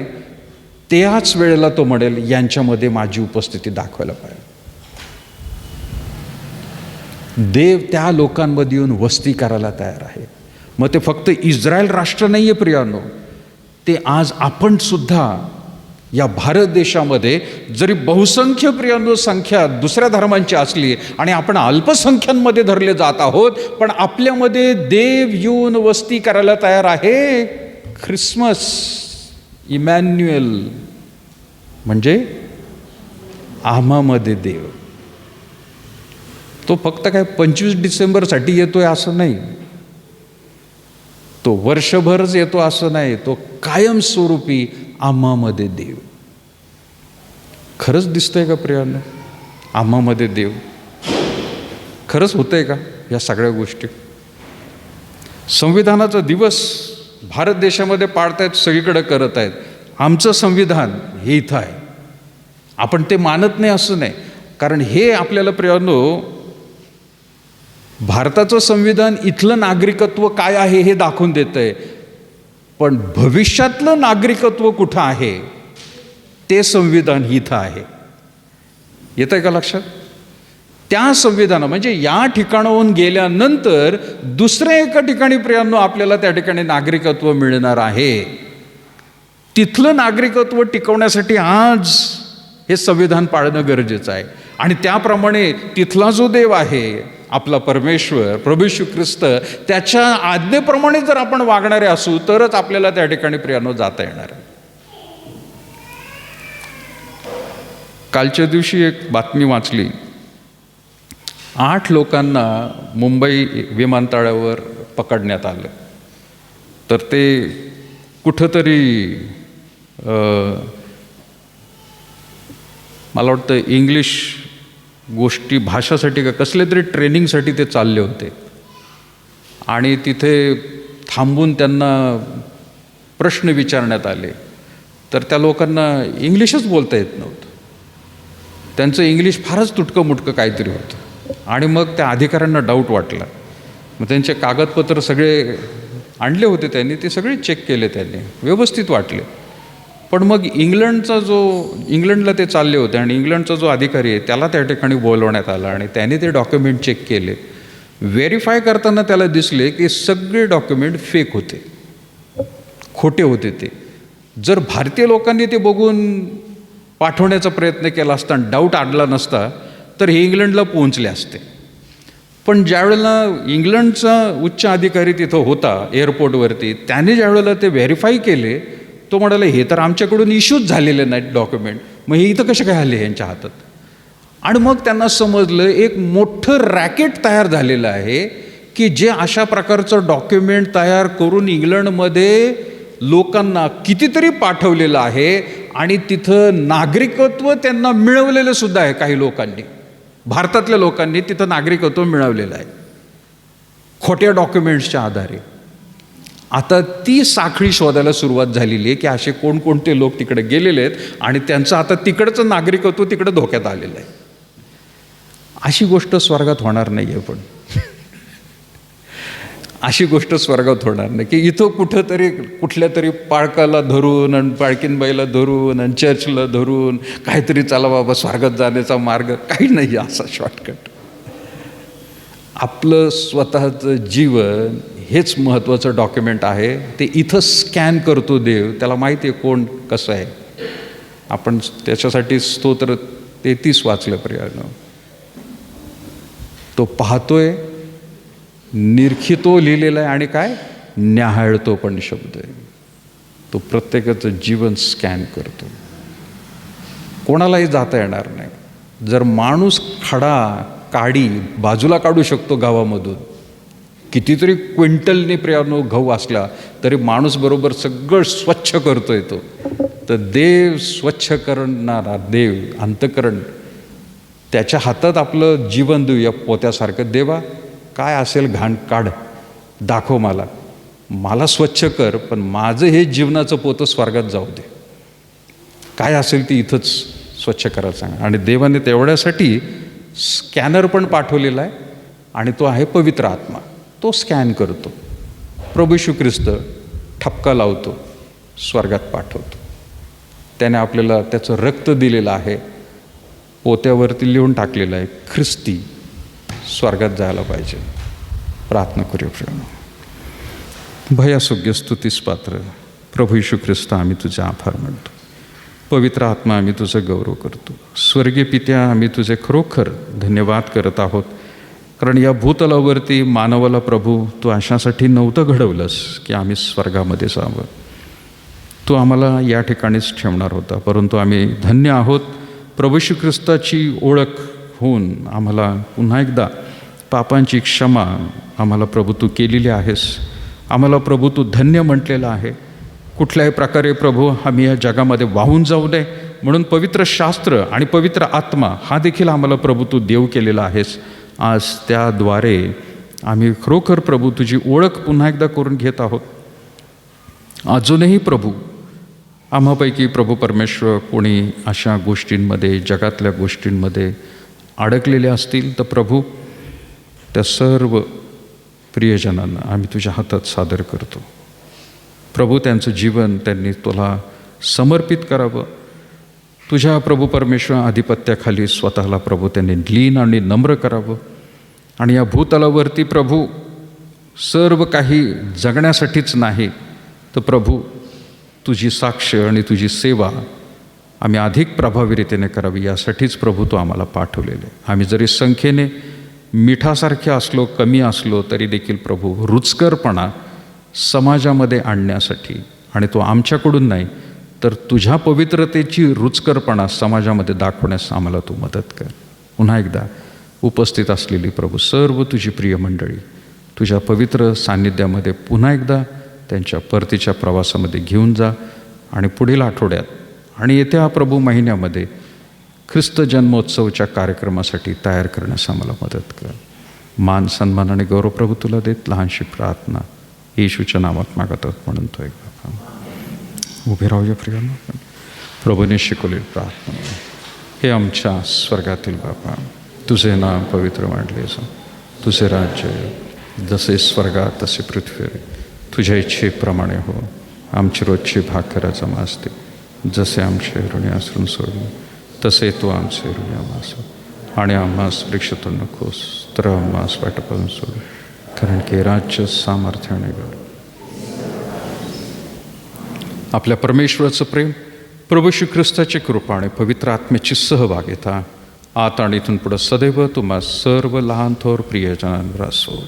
त्याच वेळेला तो म्हणेल यांच्यामध्ये माझी उपस्थिती दाखवायला पाहिजे. देव त्या लोकांमध्ये येऊन वस्ती करायला तयार आहे. मग ते फक्त इस्रायल राष्ट्र नाही आहे प्रियानो, ते आज आपण सुद्धा या भारत देशामध्ये जरी बहुसंख्य प्रियानो संख्या दुसऱ्या धर्मांची असली आणि आपण अल्पसंख्यांमध्ये धरले जात आहोत, पण आपल्यामध्ये देव येऊन वस्ती करायला तयार आहे. ख्रिसमस, इमॅन्युएल, म्हणजे आम्हामध्ये देव. तो फक्त काय 25 डिसेंबरसाठी येतोय असं नाही, तो वर्षभरच येतो असं नाही, तो कायमस्वरूपी आम्हामध्ये देव. खरंच दिसतंय का प्रियानो आम्हामध्ये देव? खरंच होतंय का या सगळ्या गोष्टी? संविधानाचा दिवस भारत देशामध्ये पाळतायत, सगळीकडे करत आहेत. आमचं संविधान हे इथं आहे, आपण ते मानत नाही असं नाही, कारण हे आपल्याला प्रियानो भारताचं संविधान इथलं नागरिकत्व काय आहे हे दाखवून देत आहे. पण भविष्यातलं नागरिकत्व कुठं आहे ते संविधान इथं आहे. येतं आहे का लक्षात? त्या संविधान म्हणजे या ठिकाणाहून गेल्यानंतर दुसऱ्या एका ठिकाणी प्रियांनो आपल्याला त्या ठिकाणी नागरिकत्व मिळणार आहे. तिथलं नागरिकत्व टिकवण्यासाठी आज हे संविधान पाळणं गरजेचं आहे. आणि त्याप्रमाणे तिथला जो देव आहे आपला परमेश्वर प्रभू येशू ख्रिस्त, त्याच्या आज्ञेप्रमाणे जर आपण वागणारे असू तरच आपल्याला त्या ठिकाणी प्रियांनो जाता येणार आहे. कालच्या दिवशी एक बातमी वाचली, 8 लोकांना मुंबई विमानतळावर पकडण्यात आलं. तर ते कुठंतरी मला वाटतं इंग्लिश गोष्टी भाषासाठी का कसले तरी ट्रेनिंगसाठी ते चालले होते. आणि तिथे थांबून त्यांना प्रश्न विचारण्यात आले. तर त्या लोकांना इंग्लिशच बोलता येत नव्हतं, त्यांचं इंग्लिश फारच तुटकं मुटकं काहीतरी होतं. आणि मग त्या अधिकाऱ्यांना डाऊट वाटला. मग त्यांचे कागदपत्र सगळे आणले होते त्यांनी, ते सगळे चेक केले त्यांनी, व्यवस्थित वाटले. पण मग इंग्लंडला ते चालले होते आणि इंग्लंडचा जो अधिकारी आहे त्याला त्या ठिकाणी बोलवण्यात आला आणि त्याने ते डॉक्युमेंट चेक केले. व्हेरीफाय करताना त्याला दिसले की सगळे डॉक्युमेंट फेक होते, खोटे होते. ते जर भारतीय लोकांनी ते बघून पाठवण्याचा प्रयत्न केला असता, डाऊट आणला नसता, तर हे इंग्लंडला पोहोचले असते. पण ज्यावेळेला इंग्लंडचा उच्च अधिकारी तिथं होता एअरपोर्टवरती, त्याने ज्यावेळेला ते व्हेरीफाय केले, तो म्हणाला हे तर आमच्याकडून इश्यूज झालेले नाहीत डॉक्युमेंट, मग हे इथं कसे काय आले यांच्या हातात. आणि मग त्यांना समजलं एक मोठं रॅकेट तयार झालेलं आहे की जे अशा प्रकारचं डॉक्युमेंट तयार करून इंग्लंडमध्ये लोकांना कितीतरी पाठवलेलं आहे आणि तिथं नागरिकत्व त्यांना मिळवलेलं सुद्धा आहे. काही लोकांनी, भारतातल्या लोकांनी तिथं नागरिकत्व मिळवलेलं आहे खोट्या डॉक्युमेंट्सच्या आधारे. आता ती साखळी शोधायला सुरुवात झालेली आहे की असे कोणकोणते लोक तिकडे गेलेले आहेत आणि त्यांचं आता तिकडचं नागरिकत्व तिकडे धोक्यात आलेलं आहे. अशी गोष्ट स्वर्गात होणार नाही आहे. पण अशी गोष्ट स्वर्गात होणार नाही की इथं कुठंतरी कुठल्या तरी पाळकाला धरून आणि पाळकीनबाईला धरून आणि चर्चला धरून काहीतरी चला बाबा स्वर्गात जाण्याचा मार्ग, काही नाही असा शॉर्टकट. आपलं स्वतःचं जीवन हेच महत्त्वाचं डॉक्युमेंट आहे. ते इथं स्कॅन करतो देव, त्याला माहिती आहे कोण कसं आहे. आपण त्याच्यासाठी स्तोत्र 33 वाचलं प्रियानं. तो पाहतोय, निरखितो लिहिलेला आहे आणि काय न्याहाळतो पण शब्द आहे. तो प्रत्येकाचं जीवन स्कॅन करतो. कोणालाही जाता येणार नाही. जर माणूस खडा काडी बाजूला काढू शकतो गावामधून, कितीतरी क्विंटलने प्रियानो गहू असला तरी माणूस बरोबर सगळं स्वच्छ करतोय तो. तर देव स्वच्छ करणारा देव, अंतःकरण, त्याच्या हातात आपलं जीवन देऊया पोत्यासारखं. देवा काय असेल घाण काढ, दाखव मला स्वच्छ कर, पण माझं हे जीवनाचं पोतं स्वर्गात जाऊ दे. काय असेल ते इथंच स्वच्छ करायला सांगा. आणि देवाने तेवढ्यासाठी स्कॅनर पण पाठवलेला आहे आणि तो आहे पवित्र आत्मा. तो स्कॅन करतो. प्रभू येशू ख्रिस्त ठपका लावतो, स्वर्गात पाठवतो. त्याने आपल्याला त्याचं रक्त दिलेलं आहे, पोत्यावरती लिहून टाकलेलं आहे, ख्रिस्ती स्वर्गात जायला पाहिजे. प्रार्थना करूया प्रियानो. भयासुग्य स्तुतीस पात्र प्रभू येशू ख्रिस्त, आम्ही तुझे आभार मानतो. पवित्र आत्मा, आम्ही तुझं गौरव करतो. स्वर्गीय पित्या, आम्ही तुझे खरोखर धन्यवाद करत आहोत, कारण या भूतलावरती मानवाला प्रभू तू अशासाठी नव्हतं घडवलंस की आम्ही स्वर्गामध्ये जावं. तू आम्हाला या ठिकाणीच ठेवणार होता, परंतु आम्ही धन्य आहोत. प्रभू येशू ख्रिस्ताची ओळख होऊन आम्हाला पुन्हा एकदा पापांची क्षमा आम्हाला प्रभू तू केलेली आहेस. आम्हाला प्रभू तू धन्य म्हटलेलं आहे. कुठल्याही प्रकारे प्रभू आम्ही या जगामध्ये वाहून जाऊ नये म्हणून पवित्र शास्त्र आणि पवित्र आत्मा हा देखील आम्हाला प्रभू तू देव केलेला आहेस. आज त्याद्वारे आम्ही खरोखर प्रभू तुझी ओळख पुन्हा एकदा करून घेत आहोत. अजूनही प्रभू आम्हापैकी प्रभू परमेश्वर कोणी अशा गोष्टींमध्ये, जगातल्या गोष्टींमध्ये अडकलेले असतील तर प्रभू त्या सर्व प्रियजनांना आम्ही तुझ्या हातात सादर करतो. प्रभू त्यांचं जीवन त्यांनी तुला समर्पित करावं. तुझ्या प्रभू परमेश्वर आधिपत्याखाली स्वतःला प्रभू त्यांनी लीन आणि नम्र करावं. आणि या भूतलावरती प्रभू सर्व काही जगण्यासाठीच नाही तर प्रभू तुझी साक्ष आणि तुझी सेवा आम्ही अधिक प्रभावीरितीने करावी, यासाठीच प्रभू तू आम्हाला पाठवलेले. आम्ही जरी संख्येने मिठासारखे असलो, कमी असलो तरी देखील प्रभू रुचकरपणा समाजामध्ये आणण्यासाठी, आणि तो आमच्याकडून नाही तर तुझ्या पवित्रतेची रुचकरपणा समाजामध्ये दाखवण्यास आम्हाला तू मदत कर. पुन्हा एकदा उपस्थित असलेली प्रभू सर्व तुझी प्रिय मंडळी तुझ्या पवित्र सान्निध्यामध्ये पुन्हा एकदा त्यांच्या परतीच्या प्रवासामध्ये घेऊन जा. आणि पुढील आठवड्यात आणि येत्या प्रभू महिन्यामध्ये ख्रिस्त जन्मोत्सवच्या कार्यक्रमासाठी तयार करण्यास आम्हाला मदत कर. मान, सन्मान आणि गौरव प्रभू तुला देत लहानशी प्रार्थना येशूच्या नावात मागत आहोत म्हणून तो एक बापा. उभे राहूया प्रियांनो. प्रभूने शिकवलेली प्रार्थना. हे आमच्या स्वर्गातील बापा, तुझे नाम पवित्र मानले जा. तुझे राज्य जसे स्वर्गात तसे पृथ्वीवर तुझ्या इच्छेप्रमाणे हो. आमची रोजची भाकर आज आम्हास दे, जसे आमचे ऋणी असरून सोडून तसे तू आमचे ऋणी आम्हास, आणि आम्हास परीक्षेतून नकोस तर आम्हास वाटपासून सोडून, कारण की राज्य, सामर्थ्य आणि गौरव आपल्या परमेश्वराचं प्रेम, प्रभू श्री ख्रिस्ताची कृपा आणि पवित्र आत्म्याची सहभागिता आता आणि इथून पुढं सदैव तुम्हा सर्व लहान थोर प्रियजनांवर असो.